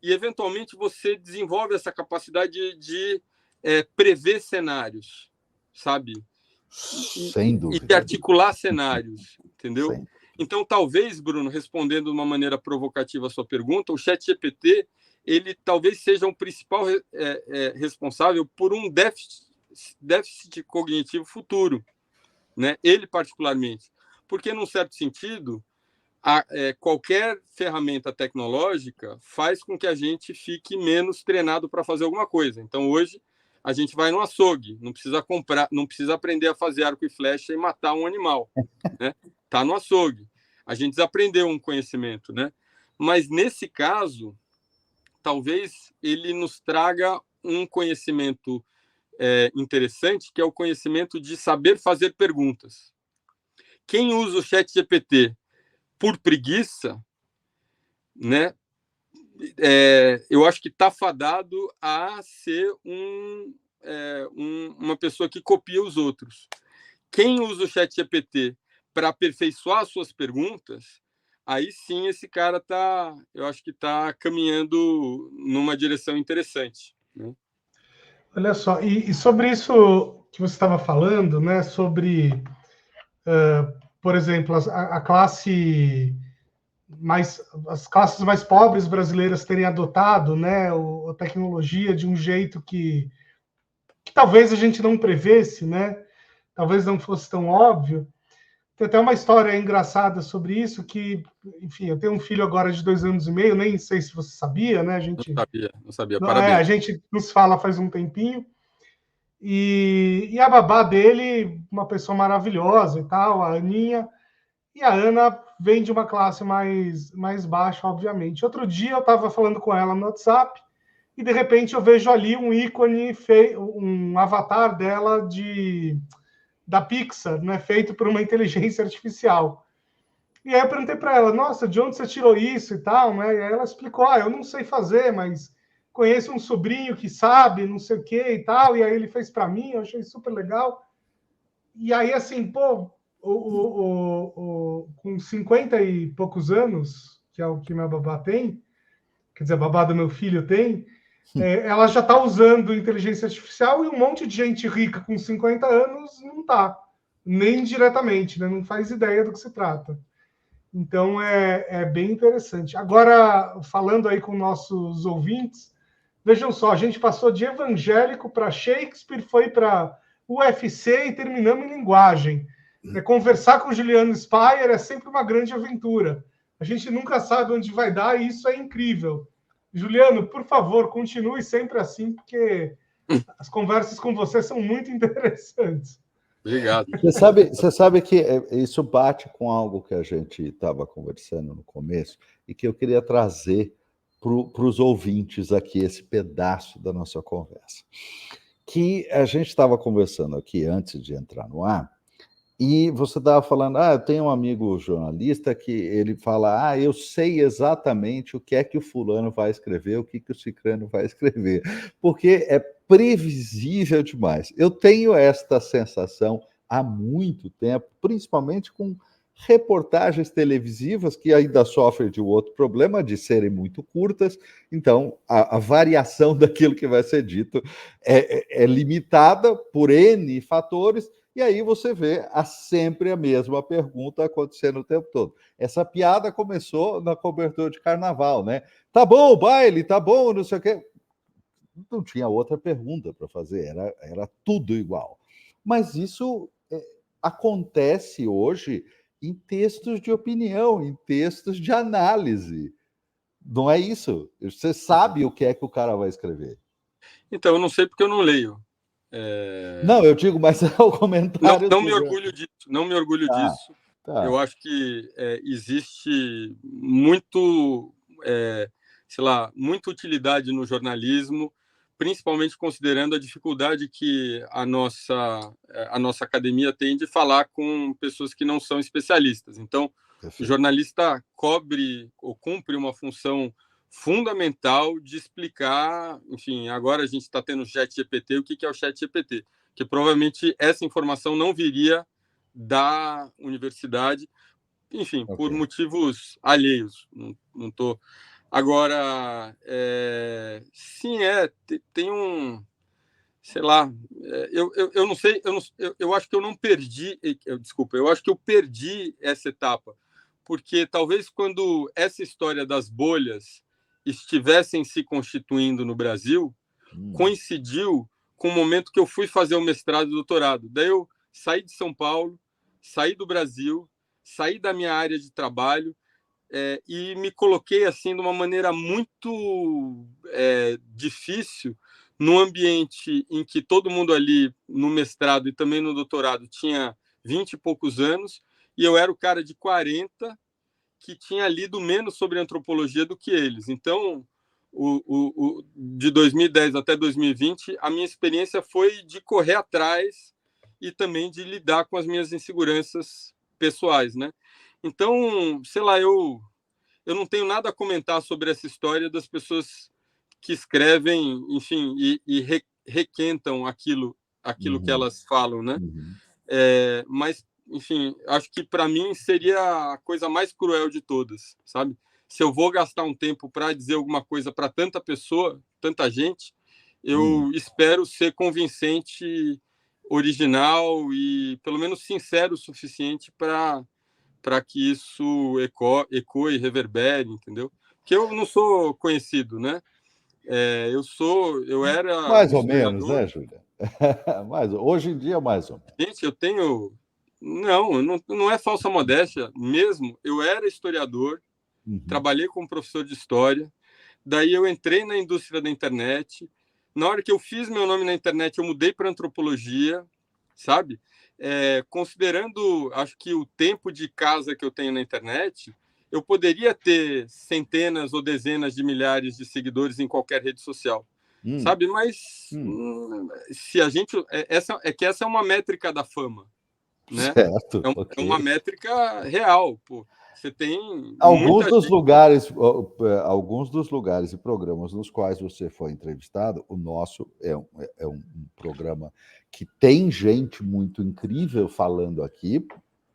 E, eventualmente, você desenvolve essa capacidade de prever cenários, sabe? Sem dúvida. E de articular cenários, entendeu? Então, talvez, Bruno, respondendo de uma maneira provocativa a sua pergunta, o ChatGPT, ele talvez seja o principal responsável por um déficit cognitivo futuro, né? Ele particularmente. Porque, num certo sentido, qualquer ferramenta tecnológica faz com que a gente fique menos treinado para fazer alguma coisa. Então, hoje, a gente vai no açougue, não precisa aprender a fazer arco e flecha e matar um animal, né? Tá no açougue. A gente desaprendeu um conhecimento, né? Mas nesse caso, talvez ele nos traga um conhecimento interessante, que é o conhecimento de saber fazer perguntas. Quem usa o ChatGPT por preguiça, né, eu acho que está fadado a ser uma pessoa que copia os outros. Quem usa o ChatGPT para aperfeiçoar as suas perguntas, aí sim esse cara eu acho que está caminhando numa direção interessante, né? Olha só, e sobre isso que você estava falando, né, sobre, por exemplo, as classes mais pobres brasileiras terem adotado, né, a tecnologia de um jeito que talvez a gente não prevesse, né, talvez não fosse tão óbvio. Tem até uma história engraçada sobre isso, que, enfim, eu tenho um filho agora de 2 anos e meio, nem sei se você sabia, né, Não sabia. a Parabéns. gente nos fala faz um tempinho, e a babá dele, uma pessoa maravilhosa e tal, a Aninha, e a Ana vem de uma classe mais baixa, obviamente. Outro dia eu estava falando com ela no WhatsApp, e de repente eu vejo ali um ícone, um avatar dela da Pixar, né, feito por uma inteligência artificial. E aí eu perguntei para ela, nossa, de onde você tirou isso e tal, né? E aí ela explicou, eu não sei fazer, mas conheço um sobrinho que sabe, não sei o que e tal, e aí ele fez para mim, eu achei super legal. E aí, assim, pô, com 50 e poucos anos, que é o que minha babá tem, quer dizer, a babá do meu filho tem, ela já está usando inteligência artificial, e um monte de gente rica com 50 anos não está, nem diretamente, né? Não faz ideia do que se trata. Então, é bem interessante. Agora, falando aí com nossos ouvintes, vejam só, a gente passou de evangélico para Shakespeare, foi para UFC e terminamos em linguagem. Conversar com o Juliano Speyer é sempre uma grande aventura. A gente nunca sabe onde vai dar, e isso é incrível. Juliano, por favor, continue sempre assim, porque as conversas com você são muito interessantes. Obrigado. Você sabe que isso bate com algo que a gente estava conversando no começo e que eu queria trazer para os ouvintes aqui, esse pedaço da nossa conversa. Que a gente estava conversando aqui antes de entrar no ar, e você estava falando, eu tenho um amigo jornalista que ele fala, eu sei exatamente o que é que o fulano vai escrever, o que o cicrano vai escrever, porque é previsível demais. Eu tenho esta sensação há muito tempo, principalmente com reportagens televisivas que ainda sofrem de um outro problema, de serem muito curtas, então a variação daquilo que vai ser dito é limitada por N fatores. E aí você vê sempre a mesma pergunta acontecendo o tempo todo. Essa piada começou na cobertura de carnaval, né? Tá bom o baile, tá bom, não sei o quê. Não tinha outra pergunta para fazer, era tudo igual. Mas isso acontece hoje em textos de opinião, em textos de análise. Não é isso? Você sabe o que é que o cara vai escrever. Então, eu não sei porque eu não leio. Não, eu digo, mas é o comentário. Não me orgulho disso, não me orgulho disso. Tá. Eu acho que existe muito, sei lá, muita utilidade no jornalismo, principalmente considerando a dificuldade que a nossa academia tem de falar com pessoas que não são especialistas. Então, o jornalista cobre ou cumpre uma função fundamental de explicar, enfim, agora a gente está tendo o ChatGPT, o que é o ChatGPT? Que provavelmente essa informação não viria da universidade, enfim, por motivos alheios. Não tô. Agora, sim, tem um, sei lá, eu não sei, eu acho que eu não perdi, desculpa, eu acho que eu perdi essa etapa, porque talvez quando essa história das bolhas estivessem se constituindo no Brasil, coincidiu com o momento que eu fui fazer o mestrado e doutorado. Daí eu saí de São Paulo, saí do Brasil, saí da minha área de trabalho e me coloquei assim de uma maneira muito difícil num ambiente em que todo mundo ali no mestrado e também no doutorado tinha 20 e poucos anos, e eu era o cara de 40 que tinha lido menos sobre antropologia do que eles. Então, de 2010 até 2020, a minha experiência foi de correr atrás e também de lidar com as minhas inseguranças pessoais, né? Então, sei lá, eu não tenho nada a comentar sobre essa história das pessoas que escrevem, enfim, e requentam aquilo que elas falam, né? Mas, enfim, acho que para mim seria a coisa mais cruel de todas, sabe? Se eu vou gastar um tempo para dizer alguma coisa para tanta pessoa, tanta gente, eu espero ser convincente, original e pelo menos sincero o suficiente para que isso ecoe, reverbere, entendeu? Porque eu não sou conhecido, né? Eu era Mais um ou menos, historiador. né, Júlia? Hoje em dia, mais ou menos. Gente, eu tenho... Não é falsa modéstia mesmo. Eu era historiador, trabalhei como professor de história, daí eu entrei na indústria da internet. Na hora que eu fiz meu nome na internet, eu mudei para antropologia, sabe? Considerando, acho que o tempo de casa que eu tenho na internet, eu poderia ter centenas ou dezenas de milhares de seguidores em qualquer rede social, sabe? Mas se a gente... essa é uma métrica da fama, né? Certo, É uma métrica real, pô. Você tem alguns muita dos gente... alguns dos lugares e programas nos quais você foi entrevistado, o nosso é um programa que tem gente muito incrível falando aqui,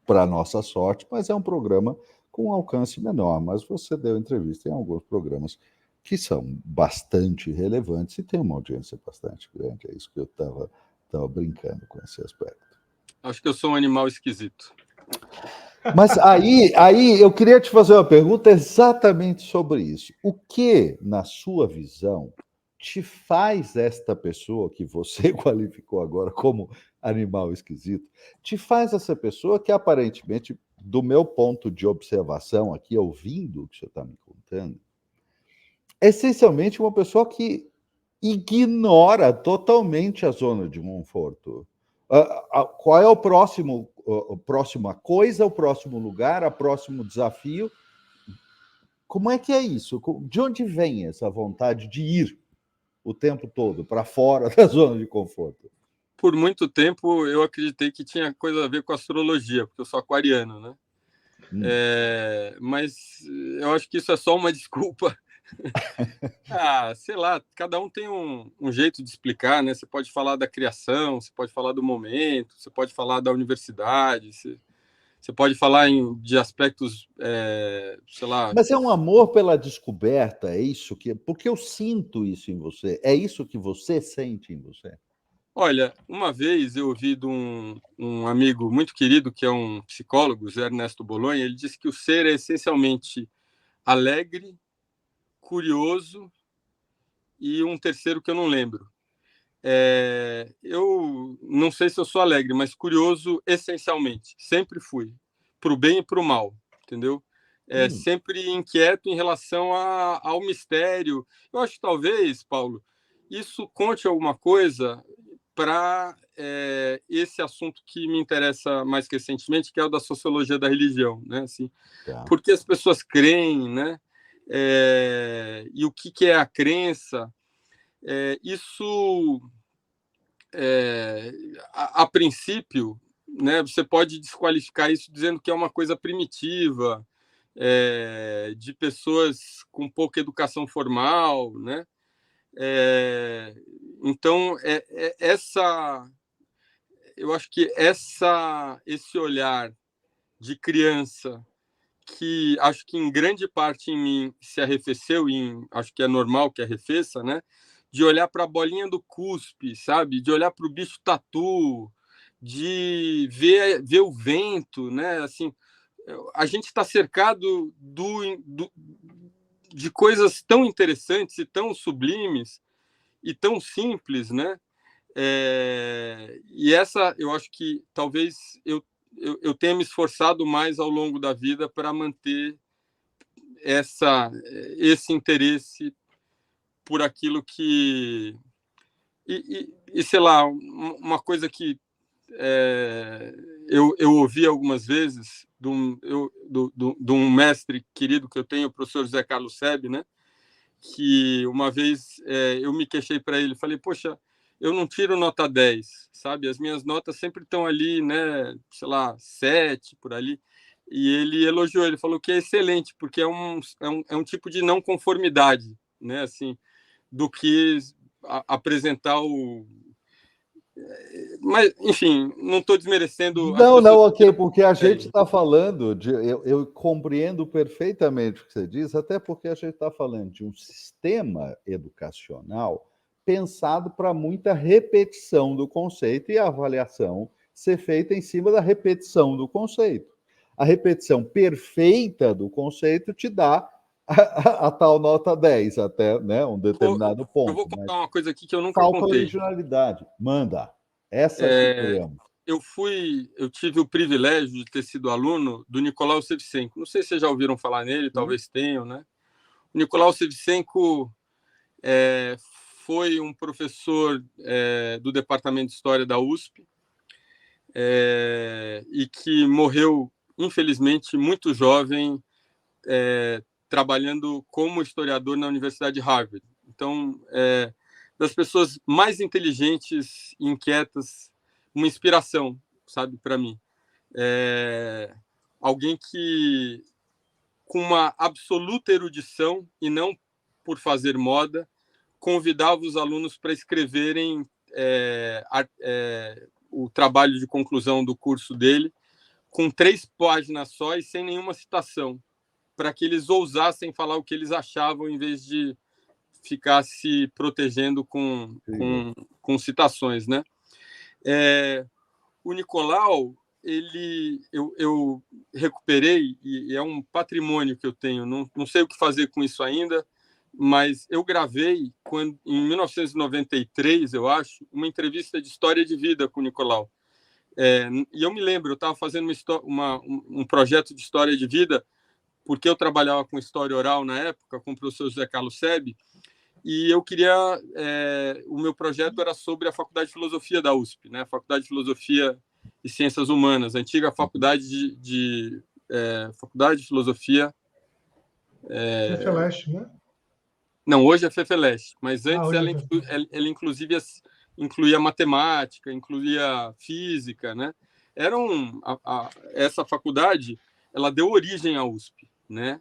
para nossa sorte, mas é um programa com um alcance menor. Mas você deu entrevista em alguns programas que são bastante relevantes e tem uma audiência bastante grande. É isso que eu estava brincando com esse aspecto. Acho que eu sou um animal esquisito. Mas aí eu queria te fazer uma pergunta exatamente sobre isso. O que, na sua visão, te faz esta pessoa que você qualificou agora como animal esquisito, te faz essa pessoa que aparentemente, do meu ponto de observação aqui, ouvindo o que você está me contando, é essencialmente uma pessoa que ignora totalmente a zona de conforto. Qual é a próxima coisa, o próximo lugar, o próximo desafio? Como é que é isso? De onde vem essa vontade de ir o tempo todo para fora da zona de conforto? Por muito tempo eu acreditei que tinha coisa a ver com astrologia, porque eu sou aquariano, né? Mas eu acho que isso é só uma desculpa. Sei lá, cada um tem um jeito de explicar, né? Você pode falar da criação, você pode falar do momento, você pode falar da universidade, você pode falar de aspectos, sei lá... Mas é um amor pela descoberta, é isso que... Porque eu sinto isso em você. É isso que você sente em você? Olha, uma vez eu ouvi de um amigo muito querido, que é um psicólogo, Zé Ernesto Bolonha, ele disse que o ser é essencialmente alegre, curioso e um terceiro que eu não lembro. Eu não sei se eu sou alegre, mas curioso essencialmente. Sempre fui, para o bem e para o mal, entendeu? Sempre inquieto em relação ao mistério. Eu acho que talvez, Paulo, isso conte alguma coisa para esse assunto que me interessa mais recentemente, que é o da sociologia da religião, né? Assim, porque as pessoas creem, né? E o que é a crença? Isso, a princípio, né? Você pode desqualificar isso dizendo que é uma coisa primitiva, de pessoas com pouca educação formal, né? Então, eu acho que esse olhar de criança, que acho que em grande parte em mim se arrefeceu, e acho que é normal que arrefeça, né? De olhar para a bolinha do cuspe, sabe? De olhar para o bicho tatu, de ver o vento, né? Assim, a gente está cercado de coisas tão interessantes e tão sublimes e tão simples, né? E essa, eu acho que talvez eu tenha me esforçado mais ao longo da vida para manter esse interesse por aquilo que... E sei lá, uma coisa que eu ouvi algumas vezes de um mestre querido que eu tenho, o professor José Carlos Sebe, né? que uma vez eu me queixei para ele, falei, poxa, eu não tiro nota 10, sabe? As minhas notas sempre estão ali, né, sei lá, 7, por ali. E ele elogiou, ele falou que é excelente, porque é um tipo de não conformidade, né, assim, do que apresentar o... Mas, enfim, não estou desmerecendo as Não, não, pessoas que ok, tiram porque a gente 10. está falando de. Eu compreendo perfeitamente o que você diz, até porque a gente está falando de um sistema educacional pensado para muita repetição do conceito e a avaliação ser feita em cima da repetição do conceito. A repetição perfeita do conceito te dá a tal nota 10 até, né, um determinado Eu vou ponto, mas contar uma coisa aqui que eu nunca falta contei. originalidade. Manda. Essa que É, queremos. eu tive o privilégio de ter sido aluno do Nicolau Shevchenko. Não sei se vocês já ouviram falar nele, talvez tenham, né? O Nicolau Shevchenko foi um professor do Departamento de História da USP e que morreu, infelizmente, muito jovem, trabalhando como historiador na Universidade de Harvard. Então, das pessoas mais inteligentes e inquietas, uma inspiração, sabe, para mim. Alguém que, com uma absoluta erudição e não por fazer moda, convidava os alunos para escreverem o trabalho de conclusão do curso dele com 3 páginas só e sem nenhuma citação, para que eles ousassem falar o que eles achavam em vez de ficar se protegendo com citações, né? O Nicolau, eu recuperei, e é um patrimônio que eu tenho, não sei o que fazer com isso ainda, mas eu gravei, em 1993, eu acho, uma entrevista de história de vida com o Nicolau. E eu me lembro, eu estava fazendo um projeto de história de vida, porque eu trabalhava com história oral na época, com o professor José Carlos Sebe, e eu queria... o meu projeto era sobre a Faculdade de Filosofia da USP, né? A Faculdade de Filosofia e Ciências Humanas, a antiga Faculdade Faculdade de Filosofia... FEFELESH, né? Não, hoje é FEFELESH, mas antes Hoje ela inclusive incluía matemática, incluía física, né? Essa faculdade, ela deu origem à USP, né?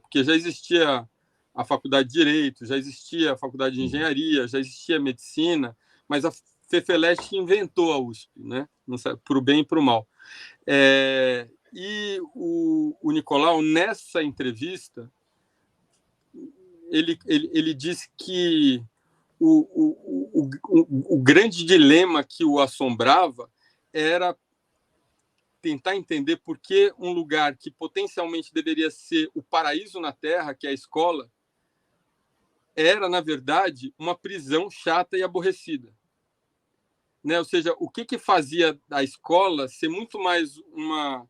Porque já existia a faculdade de Direito, já existia a faculdade de Engenharia, já existia a Medicina, mas a FEFELESH inventou a USP, né? Para o bem e para o mal. E o Nicolau, nessa entrevista, ele disse que o grande dilema que o assombrava era tentar entender por que um lugar que potencialmente deveria ser o paraíso na Terra, que é a escola, era, na verdade, uma prisão chata e aborrecida. Né? Ou seja, o que fazia a escola ser muito mais uma...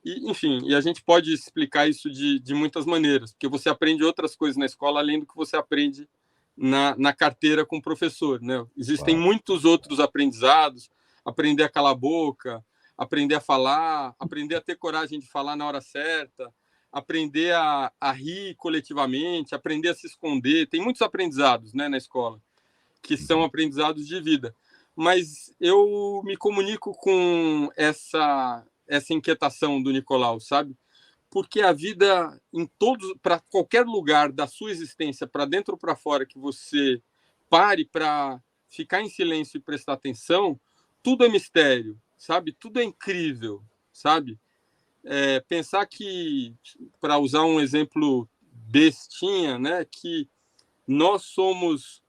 enfim, e a gente pode explicar isso de muitas maneiras, porque você aprende outras coisas na escola além do que você aprende na carteira com o professor, né? Existem muitos outros aprendizados, aprender a calar a boca, aprender a falar, aprender a ter coragem de falar na hora certa, aprender a rir coletivamente, aprender a se esconder. Tem muitos aprendizados, né, na escola, que são aprendizados de vida. Mas eu me comunico com essa inquietação do Nicolau, sabe? Porque a vida para qualquer lugar da sua existência, para dentro ou para fora, que você pare para ficar em silêncio e prestar atenção, tudo é mistério, sabe? Tudo é incrível, sabe? Pensar que, para usar um exemplo bestinha, né, que nós somos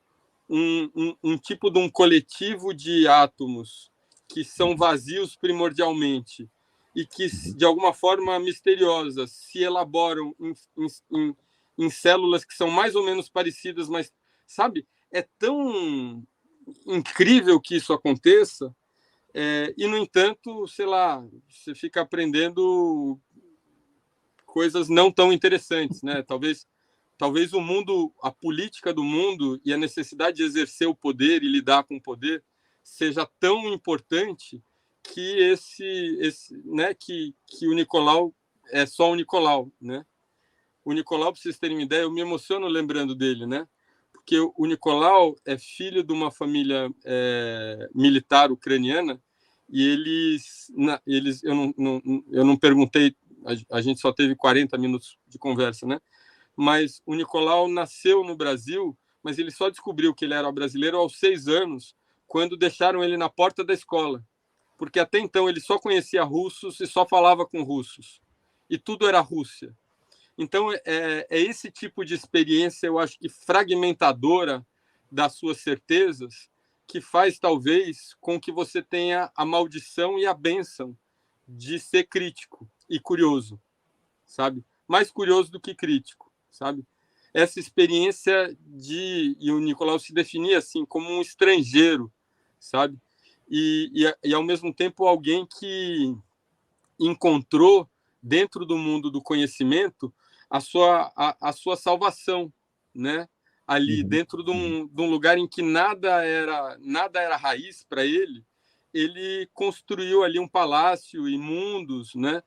um tipo de um coletivo de átomos que são vazios primordialmente e que, de alguma forma misteriosa, se elaboram em células que são mais ou menos parecidas, mas, sabe, é tão incrível que isso aconteça, e, no entanto, sei lá, você fica aprendendo coisas não tão interessantes, né? Talvez o mundo, a política do mundo e a necessidade de exercer o poder e lidar com o poder seja tão importante que né, que o Nicolau é só o Nicolau, né? O Nicolau, para vocês terem uma ideia, eu me emociono lembrando dele, né? Porque o Nicolau é filho de uma família militar ucraniana e eu não perguntei, a gente só teve 40 minutos de conversa, né? Mas o Nicolau nasceu no Brasil, mas ele só descobriu que ele era brasileiro aos 6 anos, quando deixaram ele na porta da escola. Porque até então ele só conhecia russos e só falava com russos. E tudo era Rússia. Então, é esse tipo de experiência, eu acho que fragmentadora das suas certezas, que faz, talvez, com que você tenha a maldição e a bênção de ser crítico e curioso, sabe? Mais curioso do que crítico, sabe? Essa experiência e o Nicolau se definia assim, como um estrangeiro, sabe? E ao mesmo tempo, alguém que encontrou, dentro do mundo do conhecimento, a sua salvação, né? Ali, dentro de um lugar em que nada era raiz para ele, ele construiu ali um palácio e mundos, né?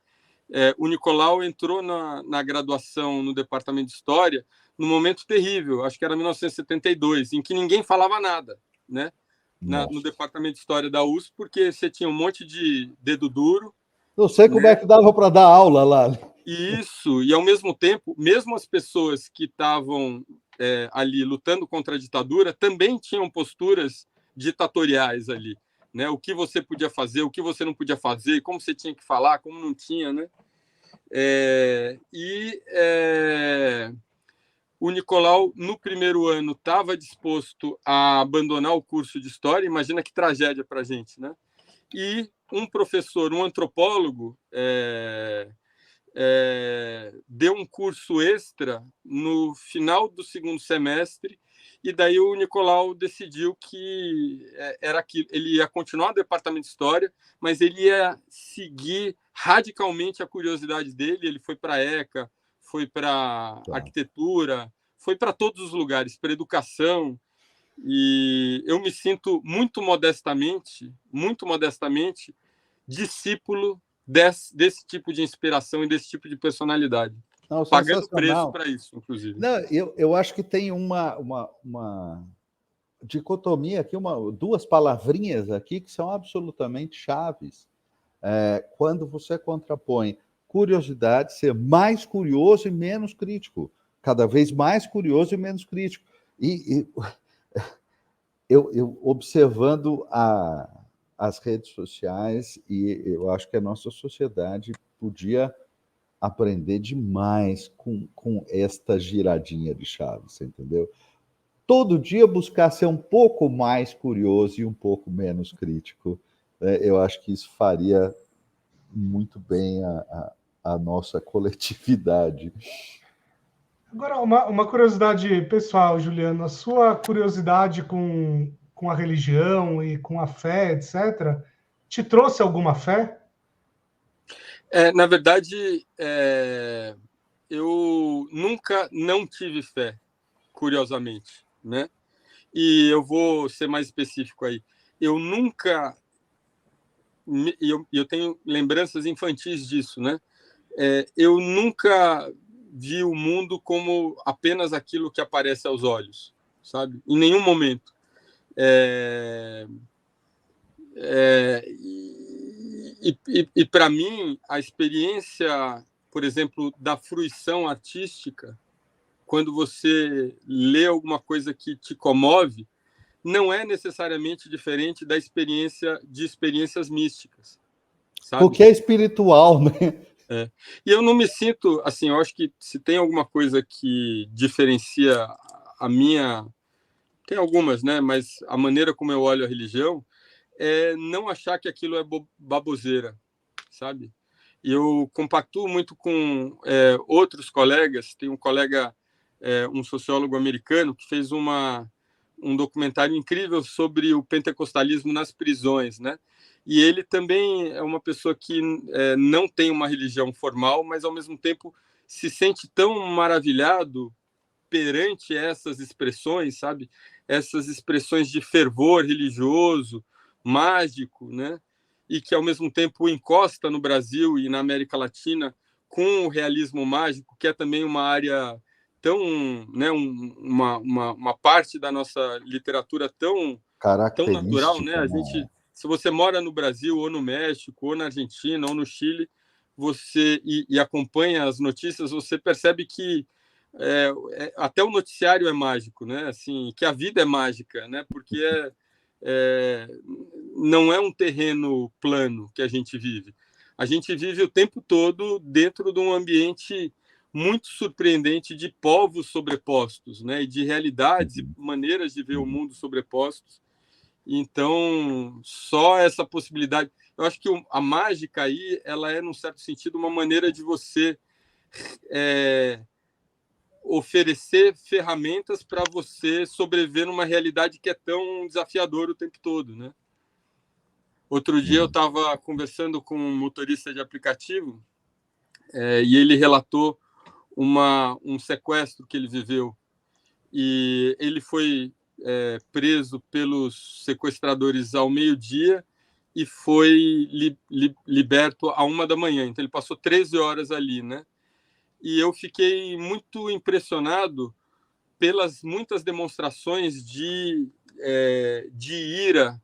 O Nicolau entrou na graduação no departamento de História num momento terrível, acho que era 1972, em que ninguém falava nada, né? No departamento de História da USP, porque você tinha um monte de dedo duro. Não sei como é que dava para dar aula lá. Isso, e ao mesmo tempo, mesmo as pessoas que estavam ali lutando contra a ditadura também tinham posturas ditatoriais ali, né? O que você podia fazer, o que você não podia fazer, como você tinha que falar, como não tinha, né? O Nicolau, no primeiro ano, estava disposto a abandonar o curso de História, imagina que tragédia para a gente, né? E um professor, um antropólogo, deu um curso extra no final do segundo semestre, e daí o Nicolau decidiu que era aquilo. Ele ia continuar no departamento de História, mas ele ia seguir radicalmente a curiosidade dele. Ele foi para a ECA, foi para arquitetura, foi para todos os lugares, para educação. E eu me sinto muito modestamente, discípulo desse tipo de inspiração e desse tipo de personalidade. Não, pagando preço para isso, inclusive. Não, eu acho que tem uma dicotomia aqui, duas palavrinhas aqui que são absolutamente chaves. Quando você contrapõe curiosidade, ser mais curioso e menos crítico, cada vez mais curioso e menos crítico. E eu observando as redes sociais, e eu acho que a nossa sociedade podia aprender demais com esta giradinha de chave, você entendeu? Todo dia buscar ser um pouco mais curioso e um pouco menos crítico. Eu acho que isso faria muito bem a nossa coletividade. Agora, uma curiosidade pessoal, Juliano, a sua curiosidade com a religião e com a fé, etc., te trouxe alguma fé? Na verdade, eu nunca não tive fé, curiosamente, né? E eu vou ser mais específico aí. Eu nunca... eu tenho lembranças infantis disso, né? Eu nunca vi o mundo como apenas aquilo que aparece aos olhos, sabe? Em nenhum momento. E para mim, a experiência, por exemplo, da fruição artística, quando você lê alguma coisa que te comove, não é necessariamente diferente da experiências místicas, sabe? Porque é espiritual, né? E eu não me sinto, assim, eu acho que se tem alguma coisa que diferencia a minha... Tem algumas, né? Mas a maneira como eu olho a religião é não achar que aquilo é baboseira, sabe? E eu compactuo muito com outros colegas. Tem um colega, um sociólogo americano, que fez um documentário incrível sobre o pentecostalismo nas prisões, né? E ele também é uma pessoa que não tem uma religião formal, mas, ao mesmo tempo, se sente tão maravilhado perante essas expressões, sabe? Essas expressões de fervor religioso, mágico, né? E que, ao mesmo tempo, encosta no Brasil e na América Latina com o realismo mágico, que é também uma área tão, né, uma parte da nossa literatura tão natural, né? A gente, se você mora no Brasil, ou no México, ou na Argentina, ou no Chile, você e acompanha as notícias, você percebe que até o noticiário é mágico, né? Assim, que a vida é mágica, né? Porque não é um terreno plano que a gente vive. A gente vive o tempo todo dentro de um ambiente muito surpreendente de povos sobrepostos, né? E de realidades e maneiras de ver o mundo sobrepostos. Então, só essa possibilidade... Eu acho que a mágica aí, ela é, num certo sentido, uma maneira de você oferecer ferramentas para você sobreviver numa realidade que é tão desafiadora o tempo todo, né? Outro dia eu estava conversando com um motorista de aplicativo e ele relatou um sequestro que ele viveu. E ele foi preso pelos sequestradores ao meio-dia e foi liberto à 1 da manhã. Então ele passou 13 horas ali, né? E eu fiquei muito impressionado pelas muitas demonstrações de ira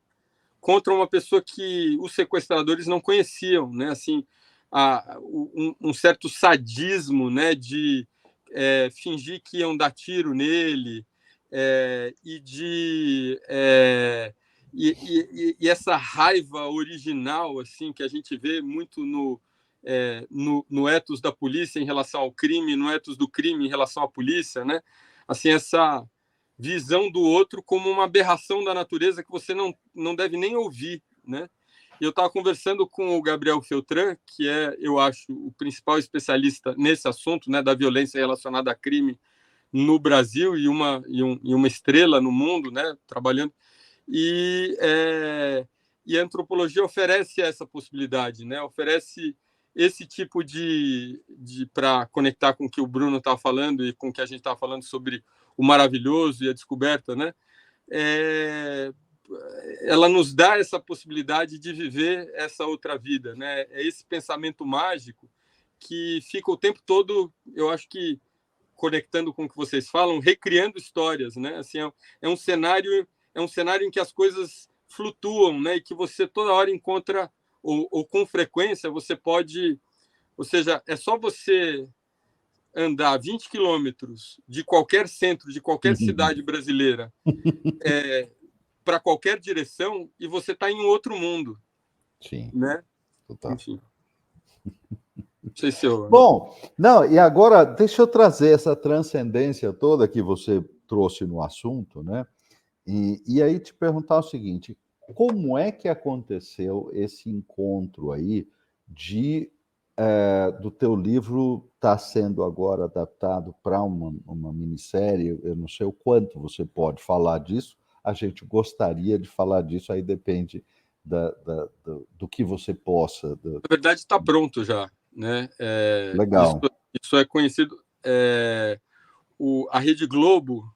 contra uma pessoa que os sequestradores não conheciam, né? Assim, um certo sadismo, né? De fingir que iam dar tiro nele e essa raiva original, assim, que a gente vê muito no ethos da polícia em relação ao crime, no ethos do crime em relação à polícia, né? Assim, essa visão do outro como uma aberração da natureza que você não deve nem ouvir, né? E eu estava conversando com o Gabriel Feltran, que é, eu acho, o principal especialista nesse assunto, né, da violência relacionada a crime no Brasil e uma estrela no mundo, né, trabalhando. E a antropologia oferece essa possibilidade, né? Oferece esse tipo para conectar com o que o Bruno estava falando e com o que a gente estava falando sobre o maravilhoso e a descoberta, né? Ela nos dá essa possibilidade de viver essa outra vida, né? É esse pensamento mágico que fica o tempo todo, eu acho que conectando com o que vocês falam, recriando histórias, né? Assim, é um cenário em que as coisas flutuam, né? E que você toda hora encontra ou com frequência você pode, ou seja, é só você andar 20 quilômetros de qualquer centro, de qualquer cidade brasileira, para qualquer direção, e você está em outro mundo. Sim. Né? Total. Enfim. Não sei se eu... Bom, não, e agora deixa eu trazer essa transcendência toda que você trouxe no assunto, né? E aí te perguntar o seguinte: como é que aconteceu esse encontro aí do teu livro estar sendo agora adaptado para uma minissérie? Eu não sei o quanto você pode falar disso, a gente gostaria de falar disso, aí depende do que você possa. Na verdade, está pronto já, né? Legal. Isso é conhecido. A Rede Globo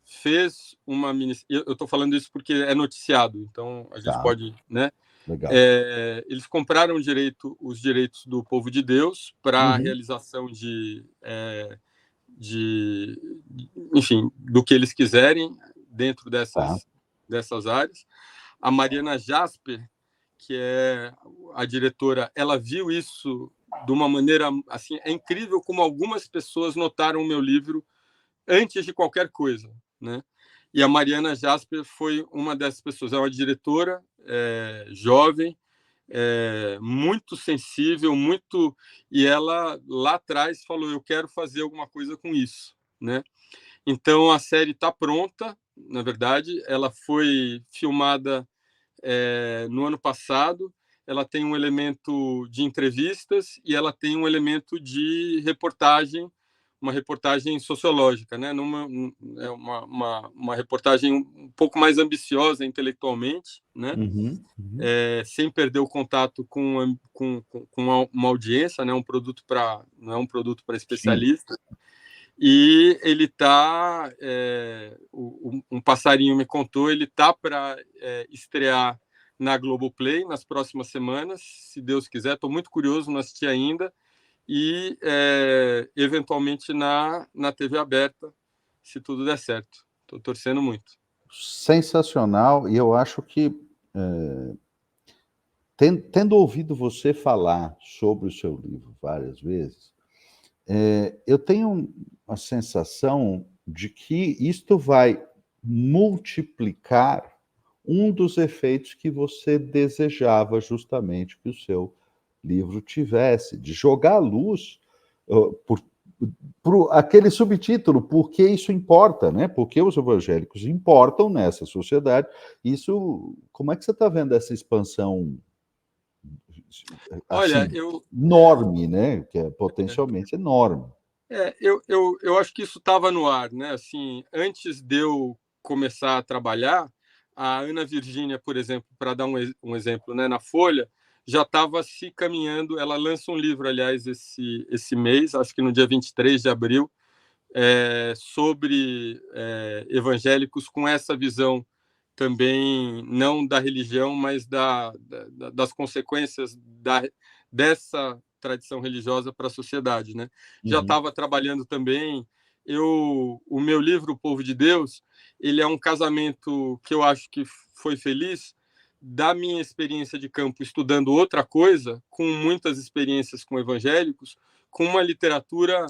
fez uma minissérie. Eu estou falando isso porque é noticiado, então a gente pode, né? Legal. Eles compraram os direitos do Povo de Deus para a realização enfim, do que eles quiserem dentro dessas áreas. A Mariana Jasper, que é a diretora, ela viu isso de uma maneira assim, é incrível como algumas pessoas notaram o meu livro antes de qualquer coisa, né? E a Mariana Jasper foi uma dessas pessoas. É uma diretora jovem, muito sensível, e ela lá atrás falou: eu quero fazer alguma coisa com isso, né? Então a série está pronta. Na verdade, ela foi filmada no ano passado. Ela tem um elemento de entrevistas e ela tem um elemento de reportagem, uma reportagem sociológica, né? Uma reportagem um pouco mais ambiciosa intelectualmente, né? Sem perder o contato com uma audiência, né? Não é um produto para especialista. Sim. E ele está, um passarinho me contou, ele está para estrear na Globoplay nas próximas semanas, se Deus quiser. Estou muito curioso, não assisti ainda. e, eventualmente, na TV aberta, se tudo der certo. Estou torcendo muito. Sensacional, e eu acho que, tendo ouvido você falar sobre o seu livro várias vezes, eu tenho a sensação de que isto vai multiplicar um dos efeitos que você desejava justamente que o seu livro tivesse, de jogar a luz por aquele subtítulo, porque isso importa, né? Porque os evangélicos importam nessa sociedade. Isso, como é que você está vendo essa expansão Olha, assim, enorme, né? Que é potencialmente enorme. Eu acho que isso estava no ar, né? Assim, antes de eu começar a trabalhar, a Ana Virgínia, por exemplo, para dar um exemplo, né, na Folha, já estava se caminhando. Ela lança um livro, aliás, esse mês, acho que no dia 23 de abril, sobre evangélicos com essa visão também, não da religião, mas das consequências dessa tradição religiosa para a sociedade, né? Já estava trabalhando também. O meu livro, O Povo de Deus, ele é um casamento que eu acho que foi feliz da minha experiência de campo estudando outra coisa, com muitas experiências com evangélicos, com uma literatura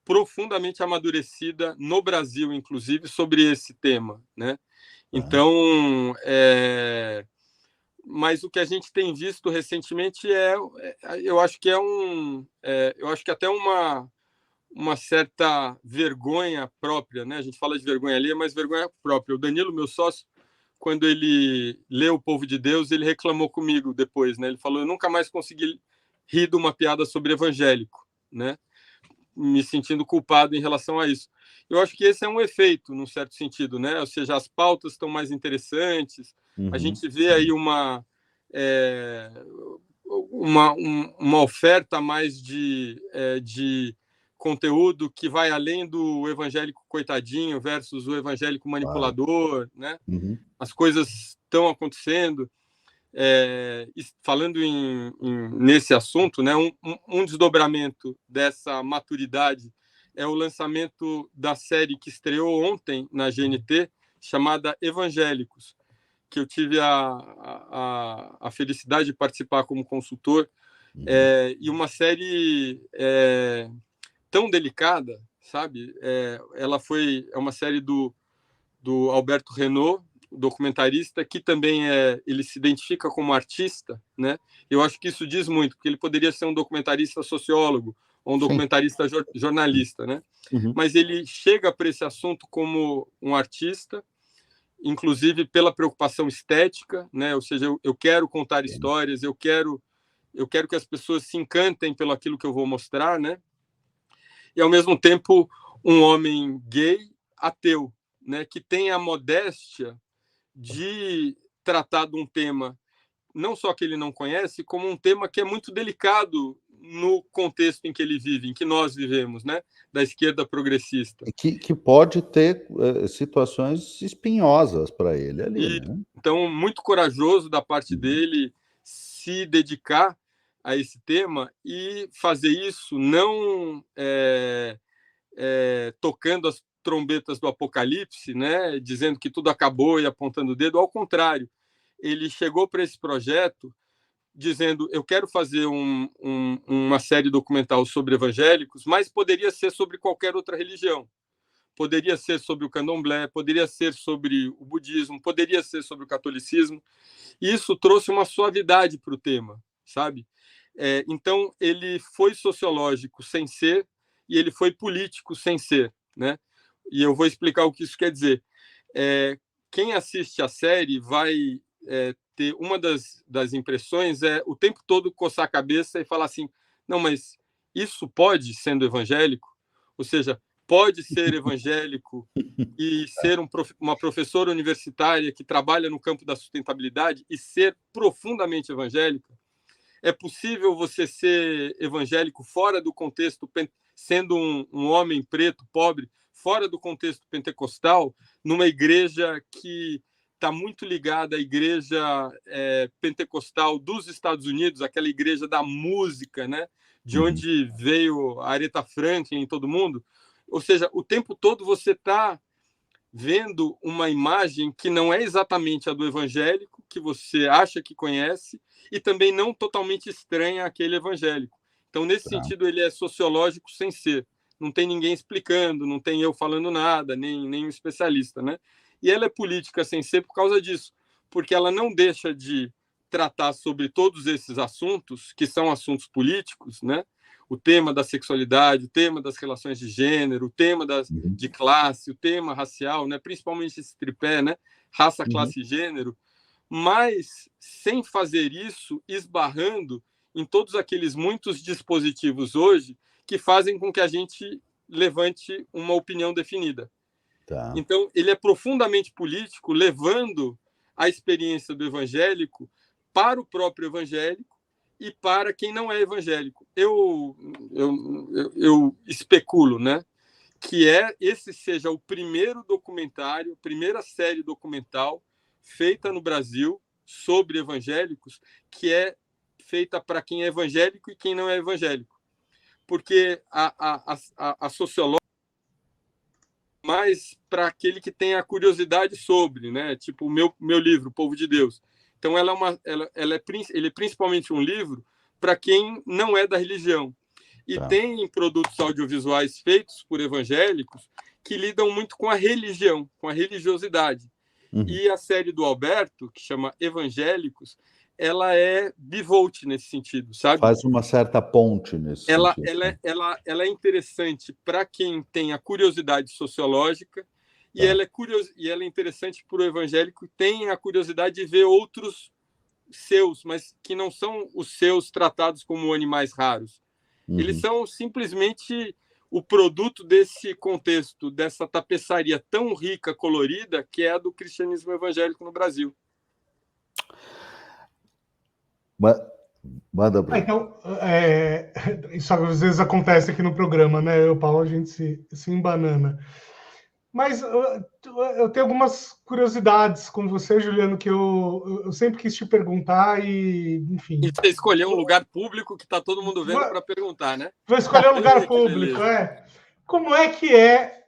profundamente amadurecida no Brasil, inclusive, sobre esse tema, né? Então, mas o que a gente tem visto recentemente eu acho que eu acho que até uma certa vergonha própria, né? A gente fala de vergonha alheia, mas vergonha própria. O Danilo, meu sócio, quando ele leu O Povo de Deus, ele reclamou comigo depois, né? Ele falou: eu nunca mais consegui rir de uma piada sobre evangélico, né? Me sentindo culpado em relação a isso. Eu acho que esse é um efeito, num certo sentido, né? Ou seja, as pautas estão mais interessantes, a gente vê aí uma oferta mais de conteúdo que vai além do evangélico coitadinho versus o evangélico manipulador, né? As coisas estão acontecendo. Falando nesse assunto, né, um desdobramento dessa maturidade é o lançamento da série que estreou ontem na GNT, chamada Evangélicos, que eu tive a felicidade de participar como consultor, e uma série tão delicada, sabe? É uma série do Alberto Renaud, documentarista, que também ele se identifica como artista, né? Eu acho que isso diz muito, porque ele poderia ser um documentarista sociólogo ou um documentarista jornalista, né? Mas ele chega para esse assunto como um artista, inclusive pela preocupação estética, né? Ou seja, eu quero contar histórias, eu quero que as pessoas se encantem pelo aquilo que eu vou mostrar, né? E ao mesmo tempo um homem gay ateu, né? Que tem a modéstia de tratar de um tema não só que ele não conhece, como um tema que é muito delicado no contexto em que ele vive, em que nós vivemos, né? Da esquerda progressista. Que pode ter situações espinhosas para ele ali, né? Então, muito corajoso da parte dele se dedicar a esse tema e fazer isso não tocando as trombetas do apocalipse, né, dizendo que tudo acabou e apontando o dedo. Ao contrário, ele chegou para esse projeto dizendo: eu quero fazer uma série documental sobre evangélicos, mas poderia ser sobre qualquer outra religião. Poderia ser sobre o candomblé, poderia ser sobre o budismo, poderia ser sobre o catolicismo. E isso trouxe uma suavidade para o tema, sabe? Então, ele foi sociológico sem ser, e ele foi político sem ser, né? E eu vou explicar o que isso quer dizer. Quem assiste a série vai ter uma das impressões o tempo todo coçar a cabeça e falar assim: não, mas isso pode, sendo evangélico? Ou seja, pode ser evangélico e ser uma professora universitária que trabalha no campo da sustentabilidade e ser profundamente evangélica? É possível você ser evangélico fora do contexto, sendo um homem preto, pobre, fora do contexto pentecostal, numa igreja que está muito ligada à igreja pentecostal dos Estados Unidos, aquela igreja da música, né? de onde veio a Aretha Franklin, todo mundo. Ou seja, o tempo todo você está vendo uma imagem que não é exatamente a do evangélico, que você acha que conhece, e também não totalmente estranha àquele evangélico. Então, nesse sentido, ele é sociológico sem ser. Não tem ninguém explicando, não tem eu falando nada, nem um especialista, né? E ela é política sem ser por causa disso, porque ela não deixa de tratar sobre todos esses assuntos, que são assuntos políticos, né? O tema da sexualidade, o tema das relações de gênero, o tema de classe, o tema racial, né? Principalmente esse tripé, né? Raça, classe e gênero, mas sem fazer isso esbarrando em todos aqueles muitos dispositivos hoje que fazem com que a gente levante uma opinião definida. Tá. Então, ele é profundamente político, levando a experiência do evangélico para o próprio evangélico e para quem não é evangélico. Eu especulo, né, que esse seja o primeiro documentário, primeira série documental feita no Brasil sobre evangélicos, que é feita para quem é evangélico e quem não é evangélico. Porque a sociológica mais para aquele que tem a curiosidade sobre, né? Tipo o meu livro, Povo de Deus. Então, ele é principalmente um livro para quem não é da religião. E tem produtos audiovisuais feitos por evangélicos que lidam muito com a religião, com a religiosidade. E a série do Alberto, que chama Evangélicos, ela é bivolt nesse sentido, sabe? Faz uma certa ponte nesse sentido. Ela é interessante para quem tem a curiosidade sociológica e ela é interessante para o evangélico que tem a curiosidade de ver outros seus, mas que não são os seus tratados como animais raros. Eles são simplesmente o produto desse contexto, dessa tapeçaria tão rica, colorida, que é a do cristianismo evangélico no Brasil. Manda, Bruno. Então, isso às vezes acontece aqui no programa, né? Eu e o Paulo, a gente se embanana. Mas eu tenho algumas curiosidades com você, Juliano, que eu sempre quis te perguntar e, enfim... E você escolheu um lugar público que está todo mundo vendo para perguntar, né? Vou escolher um lugar público, Como é que é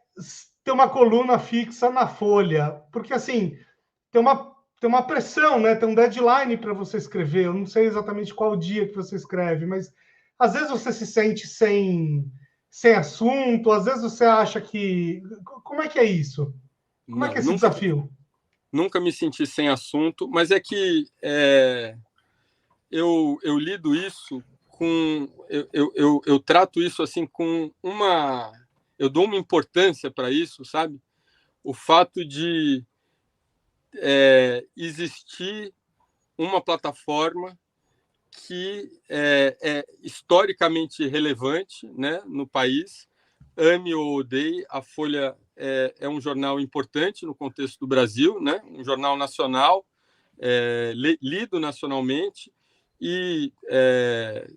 ter uma coluna fixa na Folha? Porque, assim, tem uma pressão, né? Tem um deadline para você escrever. Eu não sei exatamente qual dia que você escreve, mas às vezes você se sente sem assunto, às vezes você acha que... Como é que é isso? Como é que é esse desafio? Nunca me senti sem assunto, mas é que eu lido isso com... Eu trato isso assim com uma... Eu dou uma importância para isso, sabe? O fato de existir uma plataforma que é historicamente relevante, né, no país. Ame ou odeie, a Folha é um jornal importante no contexto do Brasil, né, um jornal nacional, lido nacionalmente, e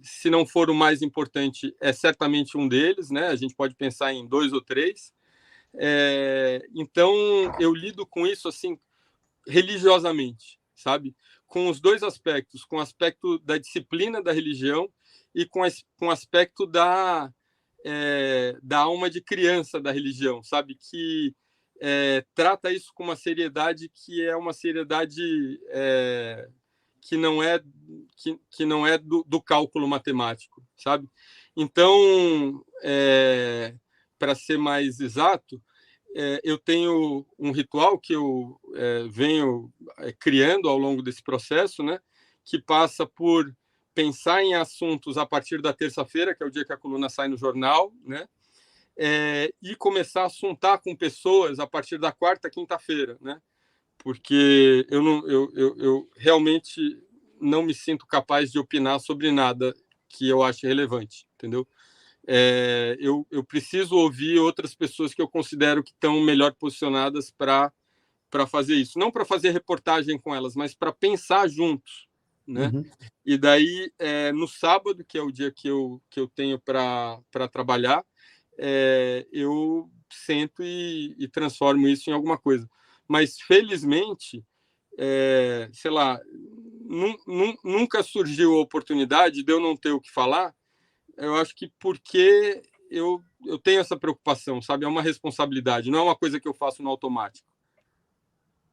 se não for o mais importante, é certamente um deles, né, a gente pode pensar em 2 ou 3. Então, eu lido com isso assim, religiosamente, sabe? Com os dois aspectos, com o aspecto da disciplina da religião e com o aspecto da alma de criança da religião, sabe? Que trata isso com uma seriedade que é uma seriedade que não é do cálculo matemático, sabe? Então, para ser mais exato, eu tenho um ritual que eu venho criando ao longo desse processo, né, que passa por pensar em assuntos a partir da terça-feira, que é o dia que a coluna sai no jornal, né, e começar a assuntar com pessoas a partir da quarta, quinta-feira, né, porque eu realmente não me sinto capaz de opinar sobre nada que eu ache relevante, entendeu? Eu preciso ouvir outras pessoas que eu considero que estão melhor posicionadas para fazer isso. Não para fazer reportagem com elas, mas para pensar juntos, né? E daí, no sábado, que é o dia que eu tenho para trabalhar, eu sento e transformo isso em alguma coisa. Mas, felizmente, sei lá, nunca surgiu a oportunidade de eu não ter o que falar Eu acho que porque eu tenho essa preocupação, sabe? É uma responsabilidade, não é uma coisa que eu faço no automático.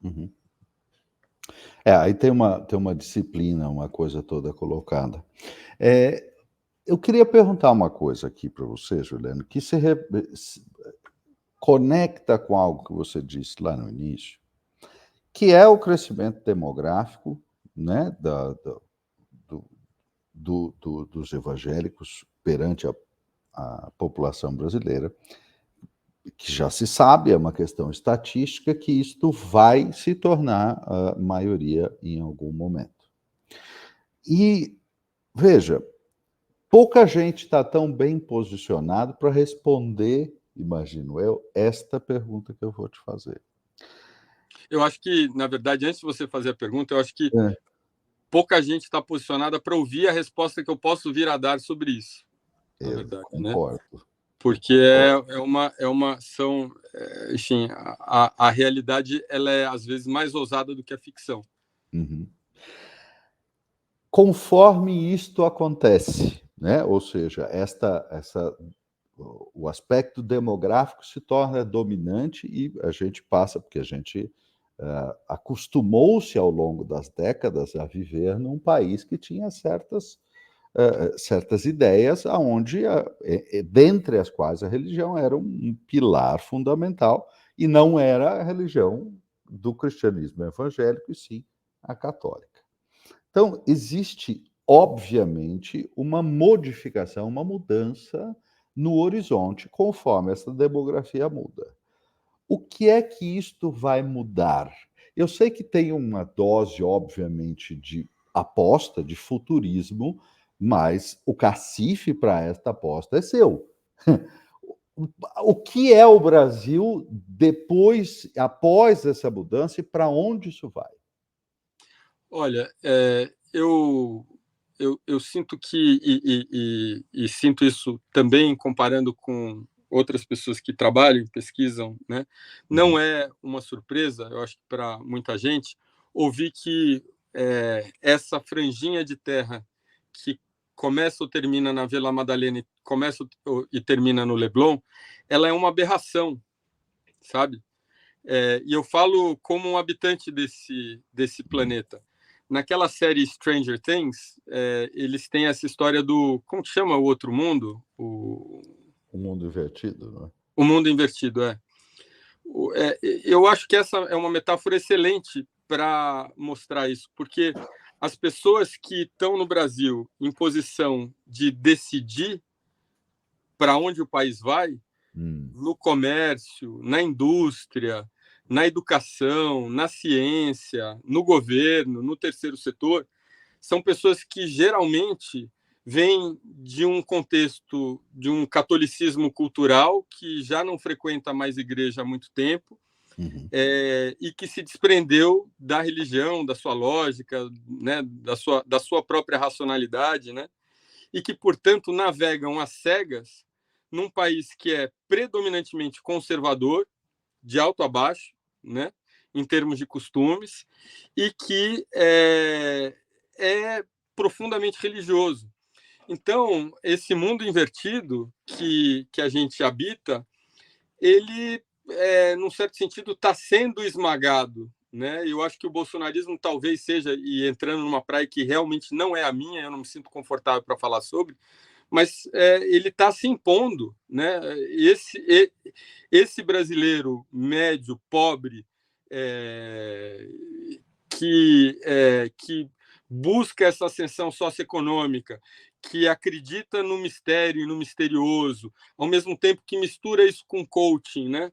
Uhum. Aí tem uma disciplina, uma coisa toda colocada. Eu queria perguntar uma coisa aqui para você, Juliano, que se conecta com algo que você disse lá no início, que é o crescimento demográfico, né, dos evangélicos perante a população brasileira, que já se sabe, é uma questão estatística, que isto vai se tornar a maioria em algum momento. E, veja, pouca gente está tão bem posicionado para responder, imagino eu, esta pergunta que eu vou te fazer. Eu acho que, na verdade, antes de você fazer a pergunta, eu acho que pouca gente está posicionada para ouvir a resposta que eu posso vir a dar sobre isso. Na verdade, concordo. Né? Porque enfim, a realidade ela é às vezes mais ousada do que a ficção. Uhum. Conforme isto acontece, né? Ou seja, o aspecto demográfico se torna dominante e a gente passa, porque a gente acostumou-se ao longo das décadas a viver num país que tinha certas ideias, aonde, dentre as quais a religião era um pilar fundamental, e não era a religião do cristianismo evangélico, e sim a católica. Então, existe, obviamente, uma modificação, uma mudança no horizonte, conforme essa demografia muda. O que é que isto vai mudar? Eu sei que tem uma dose, obviamente, de aposta, de futurismo, mas o cacife para esta aposta é seu. O que é o Brasil após essa mudança, e para onde isso vai? Olha, eu sinto que, e sinto isso também comparando com outras pessoas que trabalham, pesquisam, né? Não é uma surpresa, eu acho que para muita gente, ouvir que essa franjinha de terra que começa ou termina na Vila Madalena, começa e termina no Leblon, ela é uma aberração, sabe? E eu falo como um habitante desse planeta. Naquela série Stranger Things, eles têm essa história do... Como que chama o outro mundo? O mundo invertido, não é? O mundo invertido, eu acho que essa é uma metáfora excelente para mostrar isso, porque as pessoas que estão no Brasil em posição de decidir para onde o país vai, no comércio, na indústria, na educação, na ciência, no governo, no terceiro setor, são pessoas que geralmente vêm de um contexto de um catolicismo cultural que já não frequenta mais igreja há muito tempo, e que se desprendeu da religião, da sua lógica, né, da sua própria racionalidade, né, e que, portanto, navegam às cegas num país que é predominantemente conservador, de alto a baixo, né, em termos de costumes, e que é profundamente religioso. Então, esse mundo invertido que a gente habita, ele, num certo sentido, está sendo esmagado. Né? Eu acho que o bolsonarismo talvez seja, e entrando numa praia que realmente não é a minha, eu não me sinto confortável para falar sobre, mas ele está se impondo, né? Esse brasileiro médio, pobre, que busca essa ascensão socioeconômica, que acredita no mistério e no misterioso, ao mesmo tempo que mistura isso com coaching, né?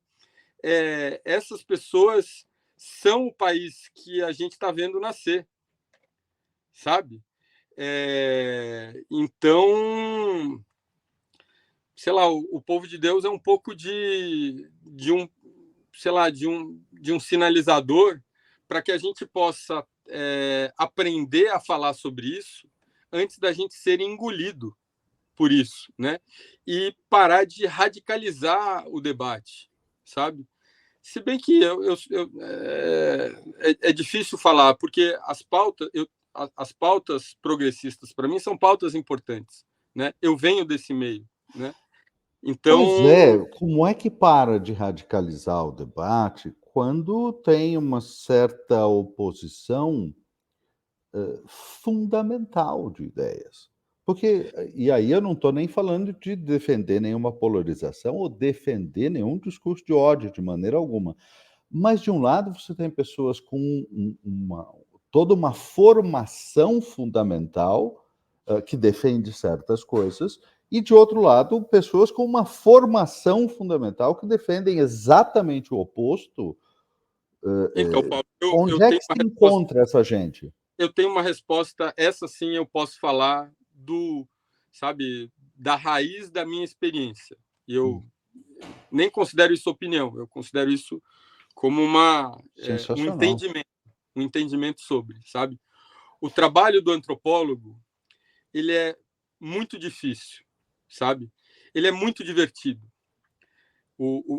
Essas pessoas são o país que a gente está vendo nascer, sabe? Então, sei lá, o povo de Deus é um pouco de um, sei lá, de um sinalizador para que a gente possa aprender a falar sobre isso antes da gente ser engolido por isso, né? E parar de radicalizar o debate, sabe? Se bem que é difícil falar, porque as pautas progressistas, para mim, são pautas importantes, né? Eu venho desse meio, né? Então, Pois é, como é que para de radicalizar o debate quando tem uma certa oposição fundamental de ideias? Porque, e aí eu não estou nem falando de defender nenhuma polarização ou defender nenhum discurso de ódio de maneira alguma. Mas, de um lado, você tem pessoas com toda uma formação fundamental que defende certas coisas, e, de outro lado, pessoas com uma formação fundamental que defendem exatamente o oposto. então, Paulo, Onde é que se encontra essa gente? Eu tenho uma resposta, essa sim eu posso falar da raiz da minha experiência. E eu nem considero isso opinião, eu considero isso como um entendimento sobre, sabe? O trabalho do antropólogo, ele é muito difícil, sabe? Ele é muito divertido.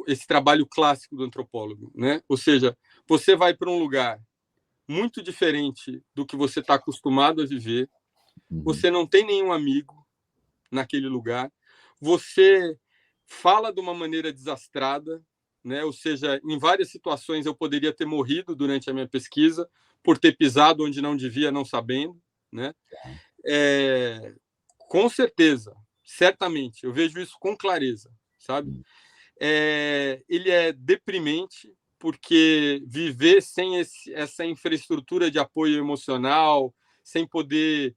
Esse trabalho clássico do antropólogo, né? Ou seja, você vai para um lugar muito diferente do que você está acostumado a viver, você não tem nenhum amigo naquele lugar, você fala de uma maneira desastrada, né? Ou seja, em várias situações eu poderia ter morrido durante a minha pesquisa por ter pisado onde não devia, não sabendo, né? Com certeza, certamente, eu vejo isso com clareza, sabe? Ele é deprimente, porque viver sem essa infraestrutura de apoio emocional, sem poder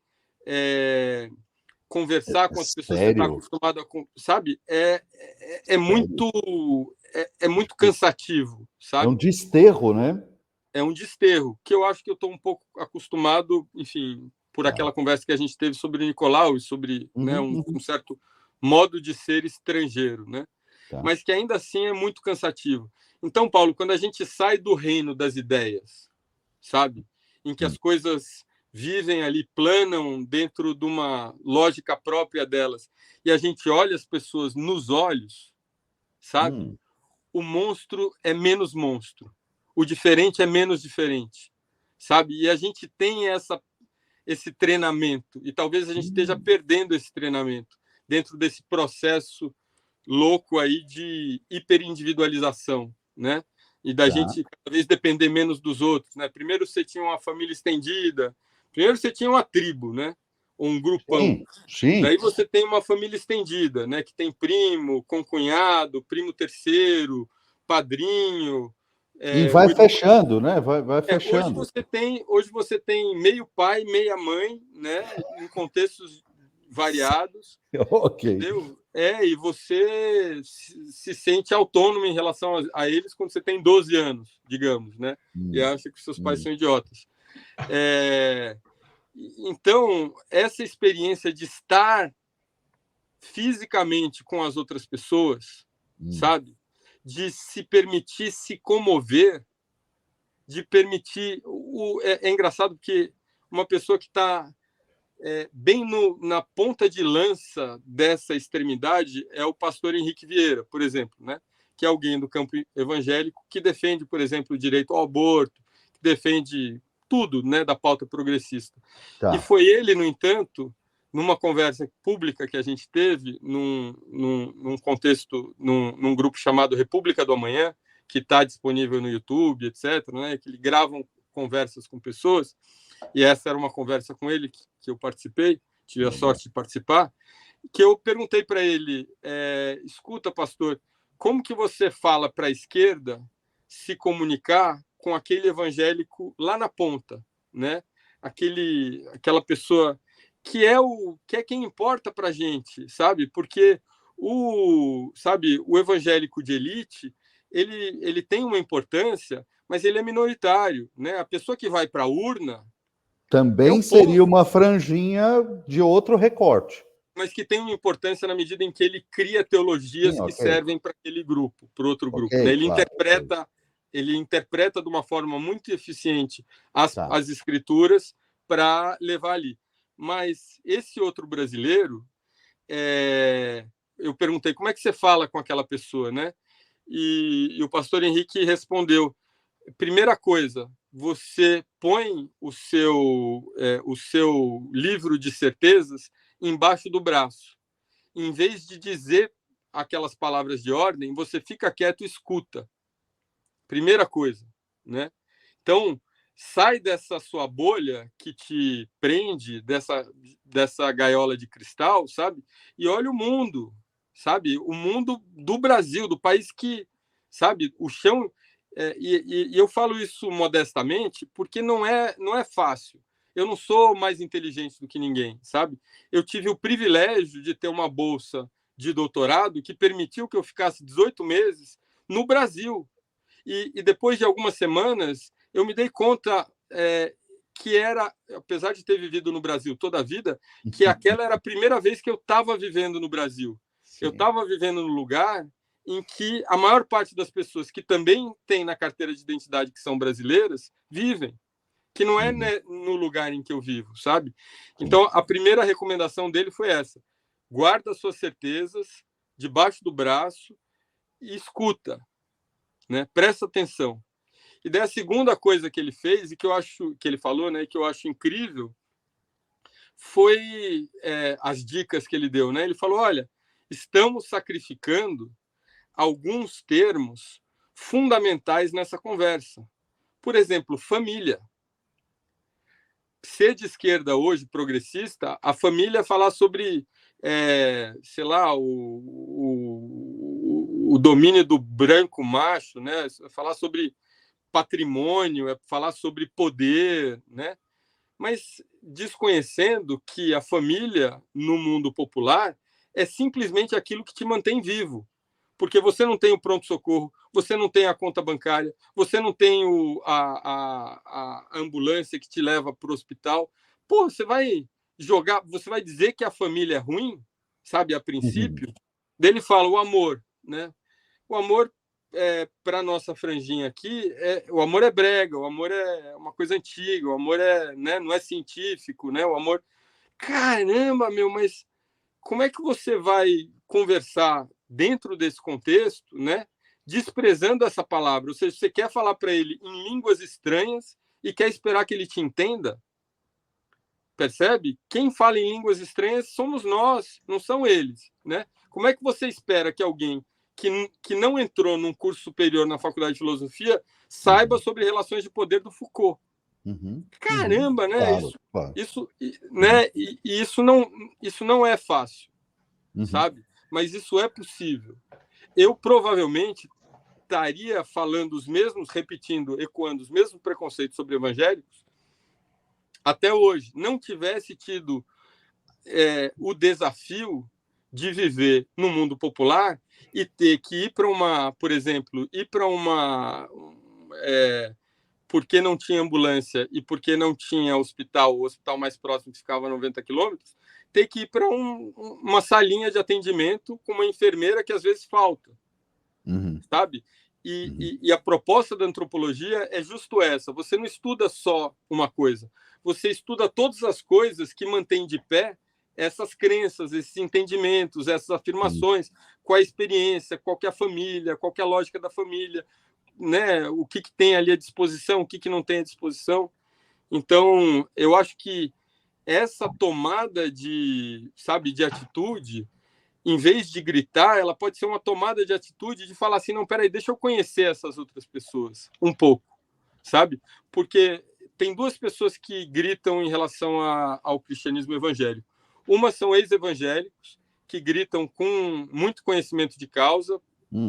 conversar com as pessoas que você está acostumado a... Sabe? É muito cansativo, sabe? É um desterro, né? É um desterro, que eu acho que eu estou um pouco acostumado, enfim, por aquela conversa que a gente teve sobre o Nicolau e sobre um certo modo de ser estrangeiro, né? Mas que ainda assim é muito cansativo. Então, Paulo, quando a gente sai do reino das ideias, sabe? Em que as coisas vivem ali, planam dentro de uma lógica própria delas, e a gente olha as pessoas nos olhos, sabe? O monstro é menos monstro. O diferente é menos diferente, sabe? E a gente tem esse treinamento, e talvez a gente esteja perdendo esse treinamento dentro desse processo louco aí de hiperindividualização, né? E da gente cada vez depender menos dos outros, né? Primeiro você tinha uma família estendida, primeiro você tinha uma tribo, né? Ou um grupão. Sim. Daí você tem uma família estendida, né? Que tem primo, concunhado, primo terceiro, padrinho. E vai fechando, né? Vai fechando. Hoje você tem meio pai, meia mãe, né? Em contextos variados. Ok. Entendeu? E você se sente autônomo em relação a eles quando você tem 12 anos, digamos, né? E acha que seus pais são idiotas. Então, essa experiência de estar fisicamente com as outras pessoas, sabe? De se permitir se comover, de permitir... É engraçado porque uma pessoa que está bem na ponta de lança dessa extremidade é o pastor Henrique Vieira, por exemplo, né? Que é alguém do campo evangélico que defende, por exemplo, o direito ao aborto, que defende tudo, né, da pauta progressista. E foi ele, no entanto, numa conversa pública que a gente teve, num contexto, num grupo chamado República do Amanhã, que está disponível no YouTube, etc., né, que ele gravam conversas com pessoas, e essa era uma conversa com ele que eu participei, tive a sorte de participar, que eu perguntei para ele, escuta, pastor, como que você fala para a esquerda se comunicar com aquele evangélico lá na ponta, né? Aquela pessoa que é quem importa para a gente, sabe? Porque o evangélico de elite, ele tem uma importância, mas ele é minoritário, né? A pessoa que vai para a urna também seria uma franjinha de outro recorte. Mas que tem uma importância na medida em que ele cria teologias que servem para aquele grupo, para outro grupo. Né? Ele interpreta de uma forma muito eficiente as escrituras para levar ali. Mas esse outro brasileiro, eu perguntei, como é que você fala com aquela pessoa, né? E o pastor Henrique respondeu, primeira coisa, você põe o seu livro de certezas embaixo do braço. Em vez de dizer aquelas palavras de ordem, você fica quieto e escuta. Primeira coisa, né? Então, sai dessa sua bolha que te prende, dessa gaiola de cristal, sabe? E olha o mundo, sabe? O mundo do Brasil, do país que, sabe? O chão... e eu falo isso modestamente porque não é fácil. Eu não sou mais inteligente do que ninguém, sabe? Eu tive o privilégio de ter uma bolsa de doutorado que permitiu que eu ficasse 18 meses no Brasil. E depois de algumas semanas, eu me dei conta que era, apesar de ter vivido no Brasil toda a vida, que aquela era a primeira vez que eu estava vivendo no Brasil. Sim. Eu estava vivendo no lugar em que a maior parte das pessoas que também tem na carteira de identidade que são brasileiras vivem, que não é no lugar em que eu vivo, sabe? Então, a primeira recomendação dele foi essa: guarda suas certezas debaixo do braço e escuta, né? Presta atenção. E daí a segunda coisa que ele fez, e que eu acho que ele falou, né, que eu acho incrível, foi as dicas que ele deu, né? Ele falou: olha, estamos sacrificando alguns termos fundamentais nessa conversa. Por exemplo, família. Ser de esquerda hoje, progressista, a família é falar sobre, sei lá, o domínio do branco macho, né? Falar sobre patrimônio, é falar sobre poder, né? Mas desconhecendo que a família no mundo popular é simplesmente aquilo que te mantém vivo. Porque você não tem o pronto-socorro, você não tem a conta bancária, você não tem a ambulância que te leva para o hospital. Pô, você vai dizer que a família é ruim, sabe, a princípio? Dele fala o amor, né? O amor, para a nossa franjinha aqui, o amor é brega, o amor é uma coisa antiga, o amor né, não é científico, né? O amor... Caramba, meu, mas como é que você vai conversar dentro desse contexto, né, desprezando essa palavra? Ou seja, você quer falar para ele em línguas estranhas e quer esperar que ele te entenda? Percebe? Quem fala em línguas estranhas somos nós, não são eles, né? Como é que você espera que alguém que não entrou num curso superior na faculdade de filosofia saiba sobre relações de poder do Foucault? Caramba, né? Claro. Isso, né? E isso não é fácil, sabe? Mas isso é possível. Eu provavelmente estaria falando ecoando os mesmos preconceitos sobre evangélicos até hoje. Não tivesse tido o desafio de viver no mundo popular e ter que ir para por exemplo, porque não tinha ambulância e porque não tinha hospital, o hospital mais próximo que ficava a 90 quilômetros, ter que ir para uma salinha de atendimento com uma enfermeira que às vezes falta, sabe? E a proposta da antropologia é justo essa: você não estuda só uma coisa, você estuda todas as coisas que mantêm de pé essas crenças, esses entendimentos, essas afirmações, qual a experiência, qual que é a família, qual que é a lógica da família, né? O que tem ali à disposição, o que não tem à disposição. Então, eu acho que essa tomada de atitude, em vez de gritar, ela pode ser uma tomada de atitude de falar assim: não, peraí, deixa eu conhecer essas outras pessoas um pouco, sabe? Porque tem duas pessoas que gritam em relação ao cristianismo evangélico. Uma são ex-evangélicos, que gritam com muito conhecimento de causa,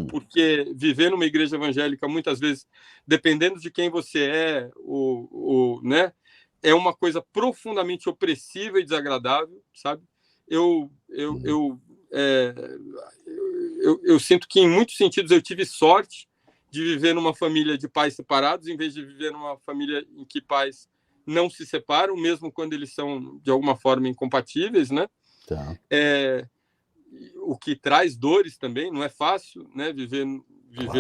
porque viver numa igreja evangélica, muitas vezes, dependendo de quem você né, é uma coisa profundamente opressiva e desagradável, sabe? Eu sinto que, em muitos sentidos, eu tive sorte de viver numa família de pais separados, em vez de viver numa família em que pais não se separam, mesmo quando eles são, de alguma forma, incompatíveis, né? Tá. O que traz dores também, não é fácil, né, viver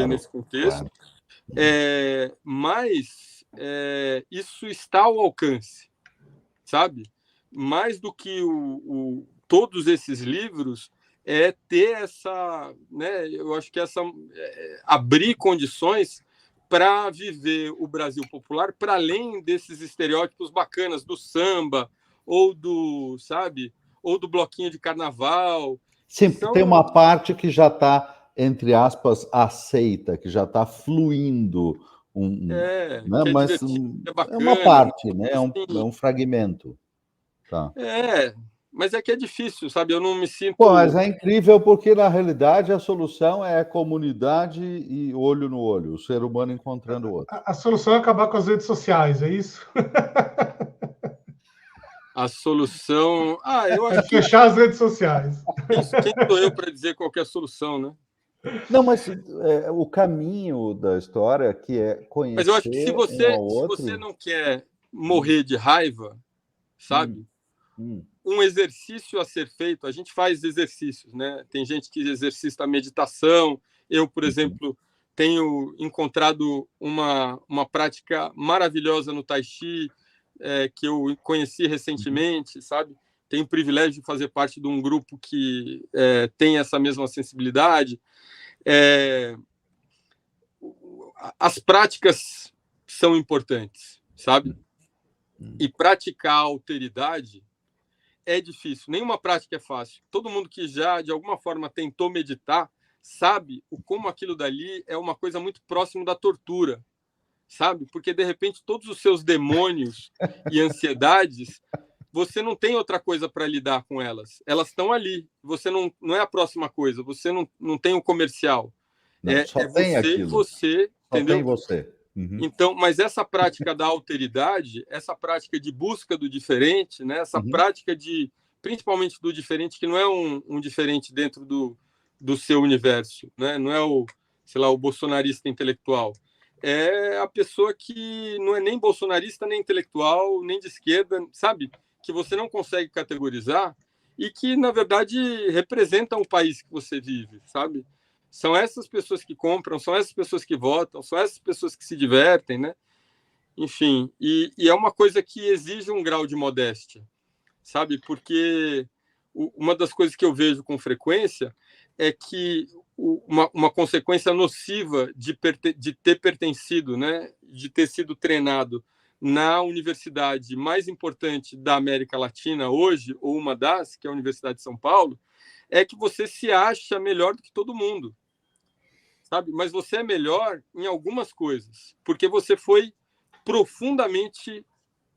nesse contexto. Claro. Mas isso está ao alcance, sabe? Mais do que todos esses livros, ter essa, né, eu acho que abrir condições para viver o Brasil popular para além desses estereótipos bacanas do samba ou ou do bloquinho de carnaval. Sempre tem uma parte que já está, entre aspas, aceita, que já está fluindo. Né? Mas é uma parte, né? É um fragmento. Tá. Mas é que é difícil, sabe? Eu não me sinto... Pô, mas é incrível porque, na realidade, a solução é comunidade e olho no olho, o ser humano encontrando o outro. A solução é acabar com as redes sociais, é isso? A solução... eu acho que... fechar as redes sociais. Quem sou eu para dizer qual que é a solução, né? Não, mas o caminho da história que é conhecer. Mas eu acho que se você não quer morrer de raiva, sabe? Um exercício a ser feito, a gente faz exercícios, né? Tem gente que exercita a meditação. Eu, por exemplo, tenho encontrado uma prática maravilhosa no Tai Chi, que eu conheci recentemente, sabe? Tenho o privilégio de fazer parte de um grupo que tem essa mesma sensibilidade. As práticas são importantes, sabe? E praticar a alteridade é difícil. Nenhuma prática é fácil. Todo mundo que já, de alguma forma, tentou meditar sabe como aquilo dali é uma coisa muito próximo da tortura, sabe? Porque, de repente, todos os seus demônios e ansiedades, você não tem outra coisa para lidar com elas. Elas estão ali. Você não é a próxima coisa. Você não tem o comercial. Não, só tem aquilo. Você, só entendeu? Tem você. Então, mas essa prática da alteridade, essa prática de busca do diferente, né? Essa prática principalmente do diferente, que não é um diferente dentro do seu universo, né? Não é o bolsonarista intelectual. É a pessoa que não é nem bolsonarista, nem intelectual, nem de esquerda, sabe? Que você não consegue categorizar e que, na verdade, representam o país que você vive, sabe? São essas pessoas que compram, são essas pessoas que votam, são essas pessoas que se divertem, né? Enfim, e é uma coisa que exige um grau de modéstia, sabe? Porque uma das coisas que eu vejo com frequência é que uma consequência nociva de ter pertencido, né? De ter sido treinado na universidade mais importante da América Latina hoje, ou uma das, que é a Universidade de São Paulo, é que você se acha melhor do que todo mundo. Sabe? Mas você é melhor em algumas coisas, porque você foi profundamente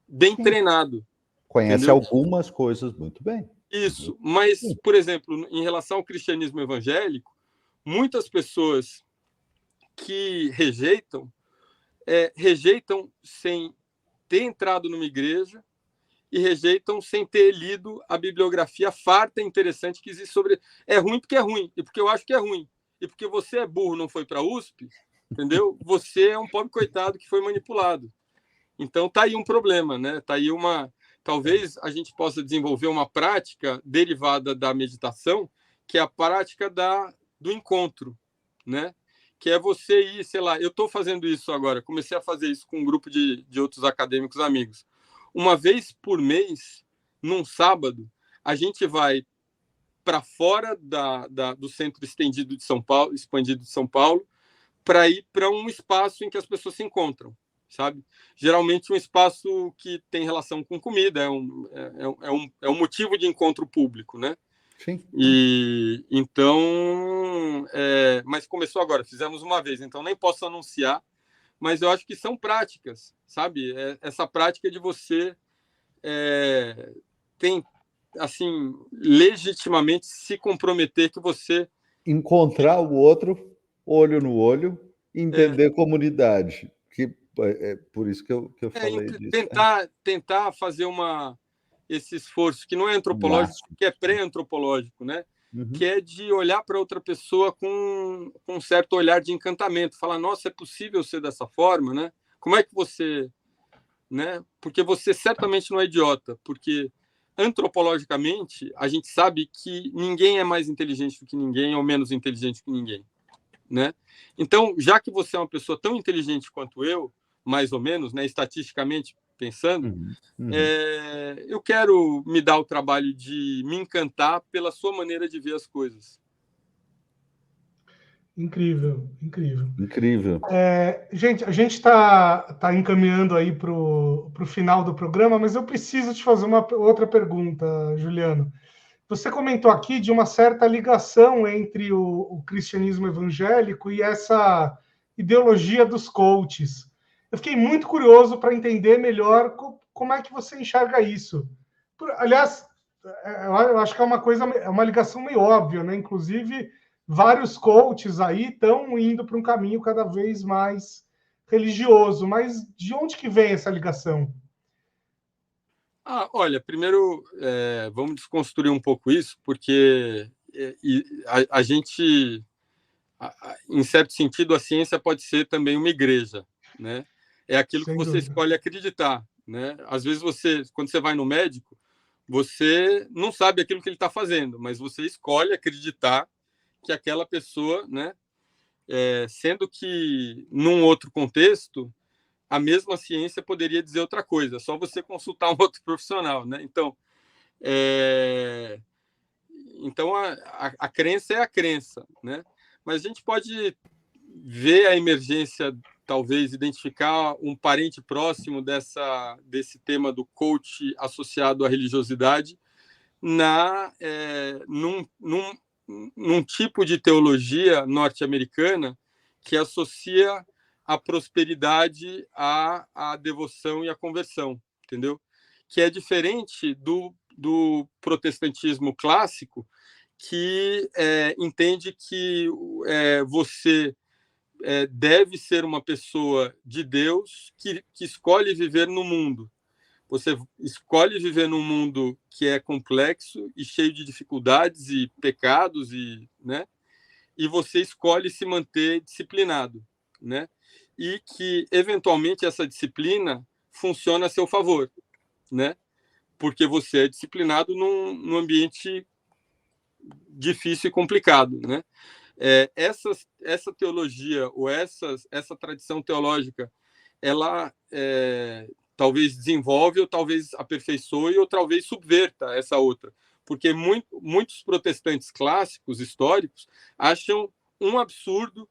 bem treinado. Conhece entendeu? algumas coisas muito bem. Isso, mas, por exemplo, em relação ao cristianismo evangélico, muitas pessoas que rejeitam sem ter entrado numa igreja e rejeitam sem ter lido a bibliografia farta e interessante que existe sobre... É ruim porque é ruim, e porque eu acho que é ruim. E porque você é burro, não foi para a USP, entendeu? Você é um pobre coitado que foi manipulado. Então, tá aí um problema, né? Tá aí talvez a gente possa desenvolver uma prática derivada da meditação, que é a prática do encontro, né? Que é você ir, sei lá, eu estou fazendo isso agora, comecei a fazer isso com um grupo de outros acadêmicos amigos. Uma vez por mês, num sábado, a gente vai para fora do centro expandido de São Paulo, para ir para um espaço em que as pessoas se encontram, sabe? Geralmente um espaço que tem relação com comida, é um motivo de encontro público, né? Sim. E então, mas começou agora, fizemos uma vez, então nem posso anunciar, mas eu acho que são práticas, sabe? Essa prática de você assim, legitimamente se comprometer que você... Encontrar o outro, olho no olho, entender comunidade. Que é por isso que eu falei disso. Tentar fazer esse esforço, que não é antropológico, que é pré-antropológico, né? Que é de olhar para outra pessoa com um certo olhar de encantamento. Falar, nossa, é possível ser dessa forma, né? Como é que você... né? Porque você certamente não é idiota, porque antropologicamente, a gente sabe que ninguém é mais inteligente do que ninguém ou menos inteligente que ninguém, né? Então, já que você é uma pessoa tão inteligente quanto eu, mais ou menos, né, estatisticamente pensando, eu quero me dar o trabalho de me encantar pela sua maneira de ver as coisas. Incrível, incrível. Incrível. Gente, a gente está encaminhando aí para o final do programa, mas eu preciso te fazer uma outra pergunta, Juliano. Você comentou aqui de uma certa ligação entre o cristianismo evangélico e essa ideologia dos coaches. Eu fiquei muito curioso para entender melhor como é que você enxerga isso. Aliás, eu acho que é uma ligação meio óbvia, né? Inclusive, vários coaches aí estão indo para um caminho cada vez mais religioso. Mas de onde que vem essa ligação? Olha, primeiro vamos desconstruir um pouco isso, porque a gente, em certo sentido, a ciência pode ser também uma igreja, né? É aquilo que você escolhe acreditar, né? Às vezes quando você vai no médico, você não sabe aquilo que ele está fazendo, mas você escolhe acreditar que aquela pessoa, né? Sendo que num outro contexto a mesma ciência poderia dizer outra coisa, só você consultar um outro profissional, né? Então, a crença é a crença, né? Mas a gente pode ver a emergência, talvez identificar um parente próximo desse tema do coach associado à religiosidade num tipo de teologia norte-americana que associa a prosperidade à devoção e à conversão, entendeu? Que é diferente do protestantismo clássico, que entende que você deve ser uma pessoa de Deus que escolhe viver no mundo. Você escolhe viver num mundo que é complexo e cheio de dificuldades e pecados, né? E você escolhe se manter disciplinado, né? E que, eventualmente, essa disciplina funciona a seu favor, né? Porque você é disciplinado num ambiente difícil e complicado, né? Essa teologia ou essa tradição teológica, ela talvez desenvolve, ou talvez aperfeiçoe, ou talvez subverta essa outra. Porque muitos protestantes clássicos, históricos, acham um absurdo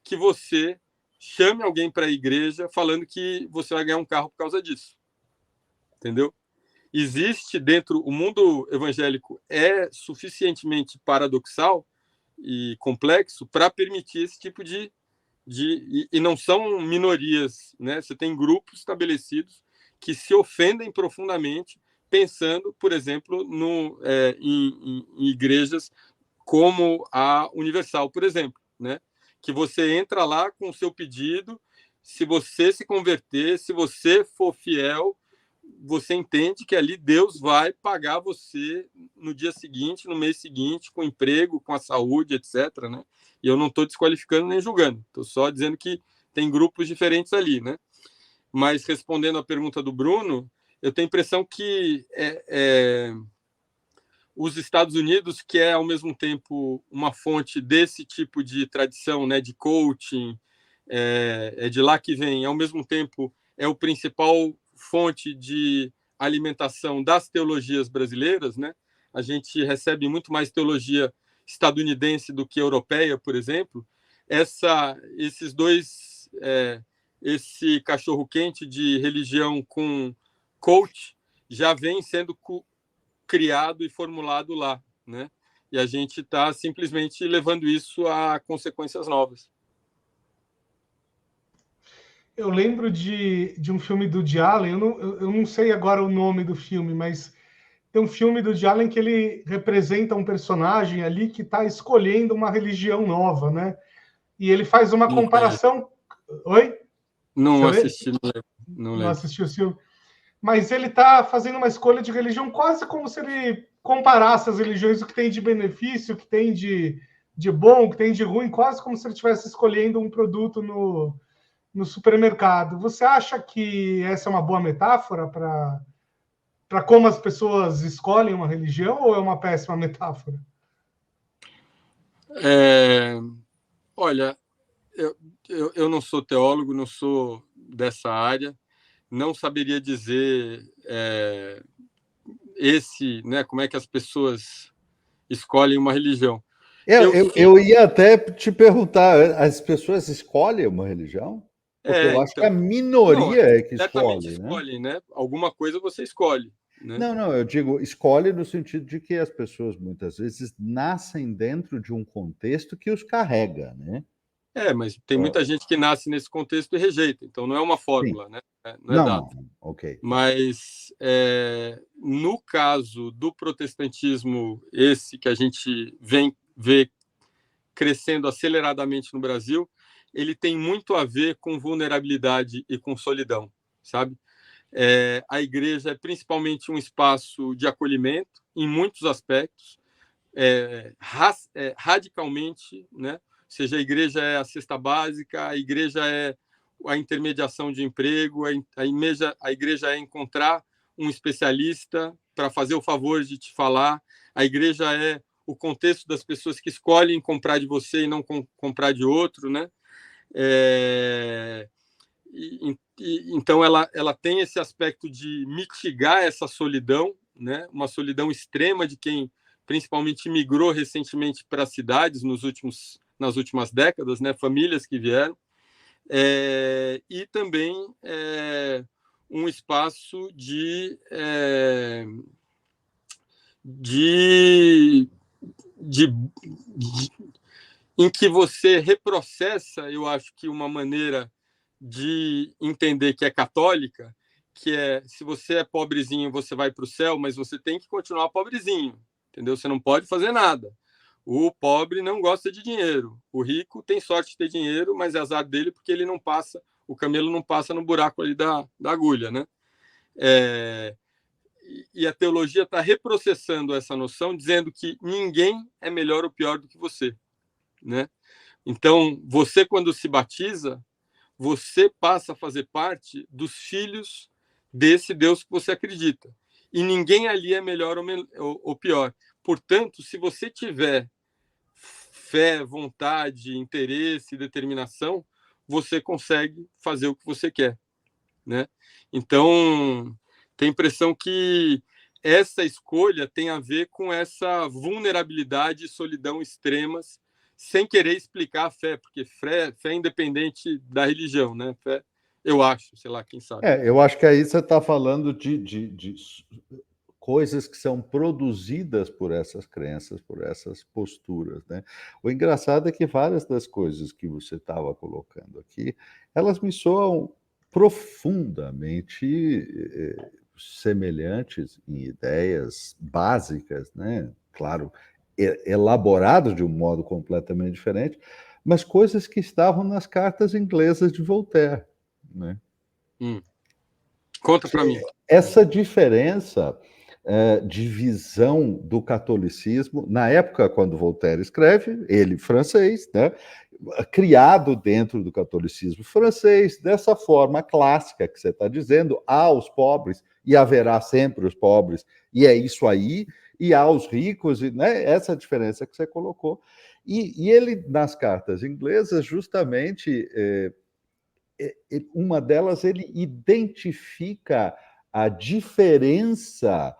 que você chame alguém para a igreja falando que você vai ganhar um carro por causa disso. Entendeu? Existe o mundo evangélico é suficientemente paradoxal e complexo para permitir esse tipo e não são minorias, né? Você tem grupos estabelecidos que se ofendem profundamente pensando, por exemplo, em igrejas como a Universal, por exemplo, né? Que você entra lá com o seu pedido, se você se converter, se você for fiel, você entende que ali Deus vai pagar você no dia seguinte, no mês seguinte, com emprego, com a saúde, etc., né? E eu não estou desqualificando nem julgando, estou só dizendo que tem grupos diferentes ali, né? Mas respondendo à pergunta do Bruno, eu tenho a impressão que os Estados Unidos, que é ao mesmo tempo uma fonte desse tipo de tradição, né, de coaching, é de lá que vem, ao mesmo tempo é o principal fonte de alimentação das teologias brasileiras, né? A gente recebe muito mais teologia estadunidense do que europeia, por exemplo. Esses dois, esse cachorro-quente de religião com coach já vem sendo criado e formulado lá, né? E a gente está simplesmente levando isso a consequências novas. Eu lembro de um filme do Woody Allen, eu não sei agora o nome do filme, mas tem um filme do Woody Allen que ele representa um personagem ali que está escolhendo uma religião nova, né? E ele faz uma comparação... Oi? Não assisti, não lembro. Não assistiu o filme. Mas ele está fazendo uma escolha de religião quase como se ele comparasse as religiões, o que tem de benefício, o que tem de bom, o que tem de ruim, quase como se ele estivesse escolhendo um produto no supermercado. Você acha que essa é uma boa metáfora para como as pessoas escolhem uma religião, ou é uma péssima metáfora? Olha, eu não sou teólogo, não sou dessa área, não saberia dizer né, como é que as pessoas escolhem uma religião. Eu ia até te perguntar, as pessoas escolhem uma religião? Porque eu acho que a minoria é que escolhe, né? Alguma coisa você escolhe, né? Não, eu digo escolhe no sentido de que as pessoas muitas vezes nascem dentro de um contexto que os carrega, né? Mas tem muita gente que nasce nesse contexto e rejeita, então não é uma Sim. fórmula, né? Não é Não, dado. ok. Mas no caso do protestantismo, esse que a gente vê crescendo aceleradamente no Brasil, ele tem muito a ver com vulnerabilidade e com solidão, sabe? A igreja é principalmente um espaço de acolhimento em muitos aspectos, radicalmente, né? Ou seja, a igreja é a cesta básica, a igreja é a intermediação de emprego, a igreja é encontrar um especialista para fazer o favor de te falar, a igreja é o contexto das pessoas que escolhem comprar de você e não comprar de outro, né? Então ela tem esse aspecto de mitigar essa solidão, né? Uma solidão extrema de quem principalmente migrou recentemente para as cidades nas últimas décadas, né? Famílias que vieram, e também um espaço em que você reprocessa, eu acho que uma maneira de entender que é católica, que é, se você é pobrezinho, você vai para o céu, mas você tem que continuar pobrezinho, entendeu? Você não pode fazer nada. O pobre não gosta de dinheiro. O rico tem sorte de ter dinheiro, mas é azar dele porque ele não passa, o camelo não passa no buraco ali da agulha, né? E a teologia está reprocessando essa noção, dizendo que ninguém é melhor ou pior do que você, né? Então, você, quando se batiza, você passa a fazer parte dos filhos desse Deus que você acredita. E ninguém ali é melhor ou pior. Portanto, se você tiver fé, vontade, interesse, determinação, você consegue fazer o que você quer, né? Então, tem a impressão que essa escolha tem a ver com essa vulnerabilidade e solidão extremas, sem querer explicar a fé, porque fé é independente da religião, né? Fé, eu acho, sei lá, quem sabe. Eu acho que aí você está falando de coisas que são produzidas por essas crenças, por essas posturas, né? O engraçado é que várias das coisas que você estava colocando aqui, elas me soam profundamente semelhantes em ideias básicas, né? Claro, elaboradas de um modo completamente diferente, mas coisas que estavam nas cartas inglesas de Voltaire, né? Conta para mim. Essa diferença de visão do catolicismo, na época, quando Voltaire escreve, ele francês, né, criado dentro do catolicismo francês, dessa forma clássica que você está dizendo, há os pobres, e haverá sempre os pobres, e é isso aí, e há os ricos, e, né, essa diferença que você colocou. E ele, nas cartas inglesas, justamente, uma delas, ele identifica a diferença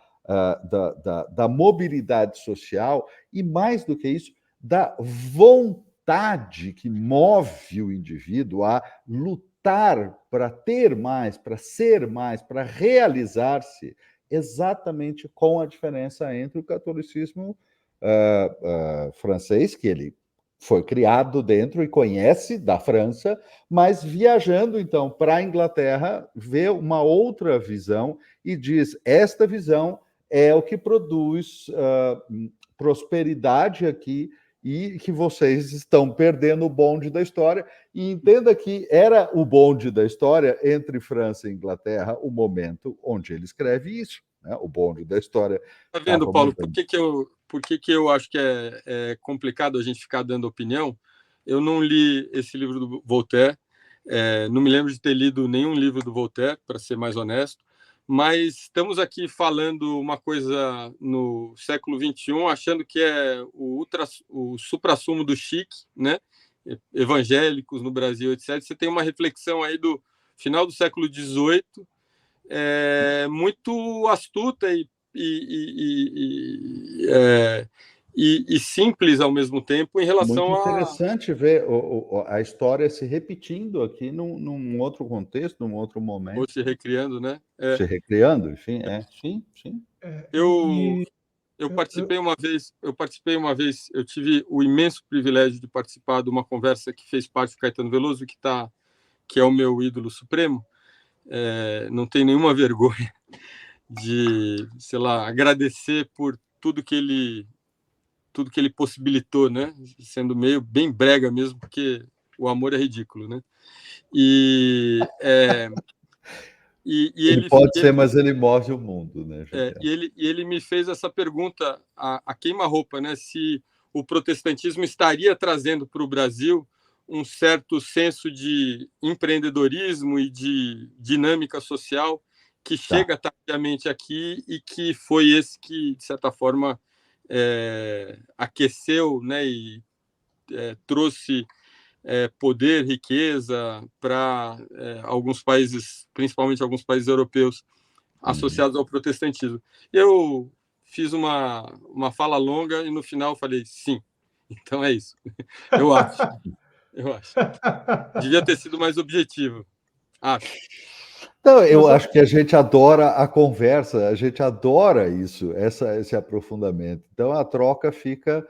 da mobilidade social e, mais do que isso, da vontade que move o indivíduo a lutar para ter mais, para ser mais, para realizar-se, exatamente com a diferença entre o catolicismo francês, que ele foi criado dentro e conhece da França, mas viajando então para a Inglaterra, vê uma outra visão e diz: esta visão é o que produz prosperidade aqui e que vocês estão perdendo o bonde da história. E entenda que era o bonde da história entre França e Inglaterra o momento onde ele escreve isso, né? O bonde da história. Tá vendo, Paulo, por que eu acho que é complicado a gente ficar dando opinião? Eu não li esse livro do Voltaire, não me lembro de ter lido nenhum livro do Voltaire, para ser mais honesto, mas estamos aqui falando uma coisa no século XXI, achando que é o suprassumo do chique, né? Evangélicos no Brasil, etc. Você tem uma reflexão aí do final do século XVIII, muito astuta e simples ao mesmo tempo em relação Muito interessante ver a história se repetindo aqui num outro contexto, num outro momento. Ou se recriando, né? Se recriando, enfim, sim, sim. Eu participei uma vez, eu tive o imenso privilégio de participar de uma conversa que fez parte do Caetano Veloso, que é o meu ídolo supremo. Não tem nenhuma vergonha de, sei lá, agradecer por tudo que ele possibilitou, né? Sendo meio bem brega mesmo, porque o amor é ridículo, né? E ele pode ser, mas ele move o mundo, né? E ele me fez essa pergunta a queima-roupa, né? Se o protestantismo estaria trazendo para o Brasil um certo senso de empreendedorismo e de dinâmica social que chega tardiamente aqui e que foi esse que, de certa forma, aqueceu, né? E trouxe poder, riqueza para alguns países, principalmente alguns países europeus, associados ao protestantismo. Eu fiz uma fala longa e no final falei sim. Então é isso. Eu acho. Devia ter sido mais objetivo. Acho. Então, eu acho que a gente adora a conversa, a gente adora isso, esse aprofundamento. Então a troca fica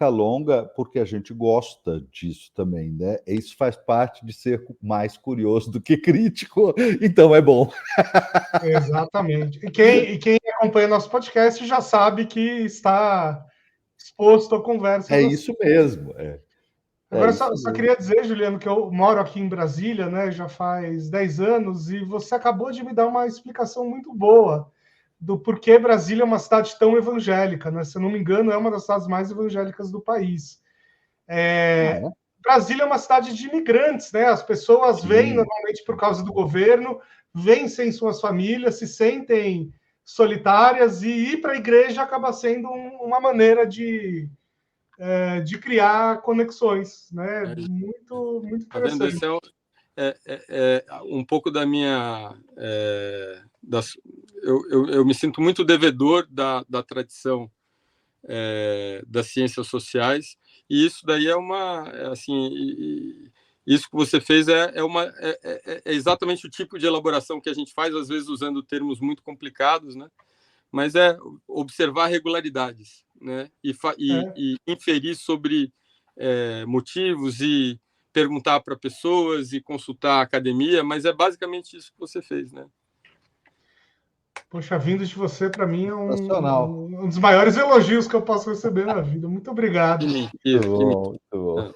longa porque a gente gosta disso também, né? Isso faz parte de ser mais curioso do que crítico, então é bom. Exatamente. E quem acompanha nosso podcast já sabe que está exposto a conversas. É isso mesmo. Agora, só queria dizer, Juliano, que eu moro aqui em Brasília, né, já faz 10 anos, e você acabou de me dar uma explicação muito boa do porquê Brasília é uma cidade tão evangélica, né? Se eu não me engano, é uma das cidades mais evangélicas do país. Brasília é uma cidade de imigrantes, né? As pessoas vêm normalmente por causa do governo, vêm sem suas famílias, se sentem solitárias, e ir para a igreja acaba sendo uma maneira de criar conexões, né? Muito, muito interessante. Tá vendo? Esse um pouco da minha... eu me sinto muito devedor da tradição das ciências sociais, e isso daí isso que você fez é exatamente o tipo de elaboração que a gente faz, às vezes usando termos muito complicados, né? Mas é observar regularidades, né? E inferir sobre motivos e perguntar para pessoas e consultar a academia, mas é basicamente isso que você fez, né? Poxa, vindo de você, para mim, é um dos maiores elogios que eu posso receber na vida. Muito obrigado. Muito bom.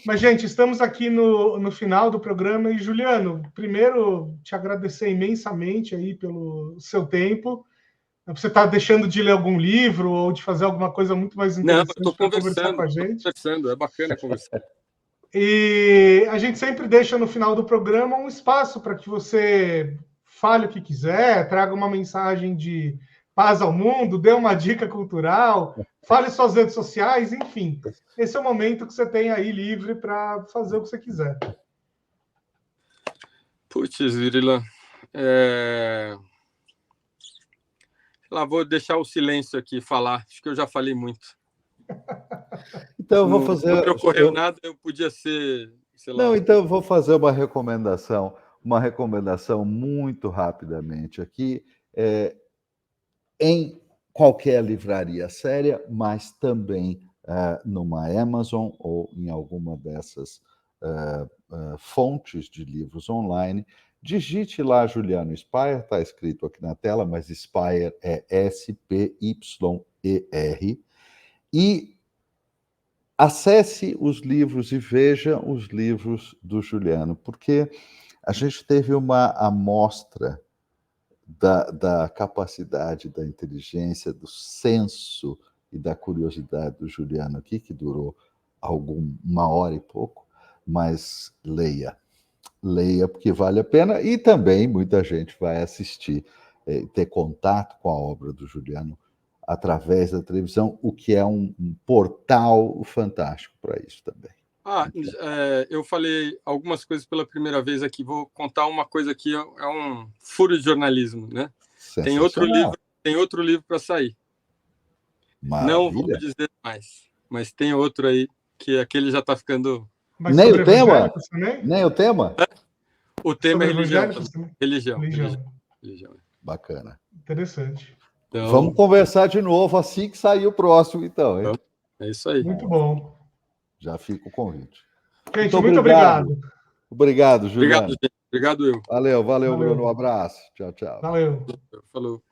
Mas, gente, estamos aqui no final do programa. E, Juliano, primeiro, te agradecer imensamente aí pelo seu tempo. Você está deixando de ler algum livro ou de fazer alguma coisa muito mais interessante para conversar com a gente? Conversando, é bacana conversar. E a gente sempre deixa no final do programa um espaço para que você fale o que quiser, traga uma mensagem de paz ao mundo, dê uma dica cultural, fale suas redes sociais, enfim. Esse é o momento que você tem aí livre para fazer o que você quiser. Putz, Virila. Vou deixar o silêncio aqui falar. Acho que eu já falei muito. Então eu vou fazer. Não me ocorreu nada, eu podia ser. Sei lá. Não, então eu vou fazer uma recomendação muito rapidamente aqui. Em qualquer livraria séria, mas também numa Amazon ou em alguma dessas fontes de livros online. Digite lá Juliano Spyer, está escrito aqui na tela, mas Spyer é S-P-Y-E-R. E acesse os livros e veja os livros do Juliano, porque a gente teve uma amostra da capacidade, da inteligência, do senso e da curiosidade do Juliano aqui, que durou uma hora e pouco, mas leia porque vale a pena, e também muita gente vai assistir, ter contato com a obra do Juliano através da televisão, o que é um portal fantástico para isso também. Eu falei algumas coisas pela primeira vez aqui, vou contar uma coisa aqui, é um furo de jornalismo, né? Tem outro livro para sair. Não vou Maravilha. dizer mais, mas tem outro aí que aquele já está ficando. Mas Nem sobre o tema? evangélicos também? Nem o tema? O tema é Sobre religião. evangélicos também? Religião. Religião. Bacana. Interessante. Então, Vamos conversar de novo assim que sair o próximo, então, hein? é isso aí. Muito bom. Já fica o convite. Gente, muito obrigado. Obrigado, Obrigado, Juliano. gente. Obrigado, eu. Valeu, Valeu. Bruno. Um abraço. Tchau, tchau. Valeu. Falou.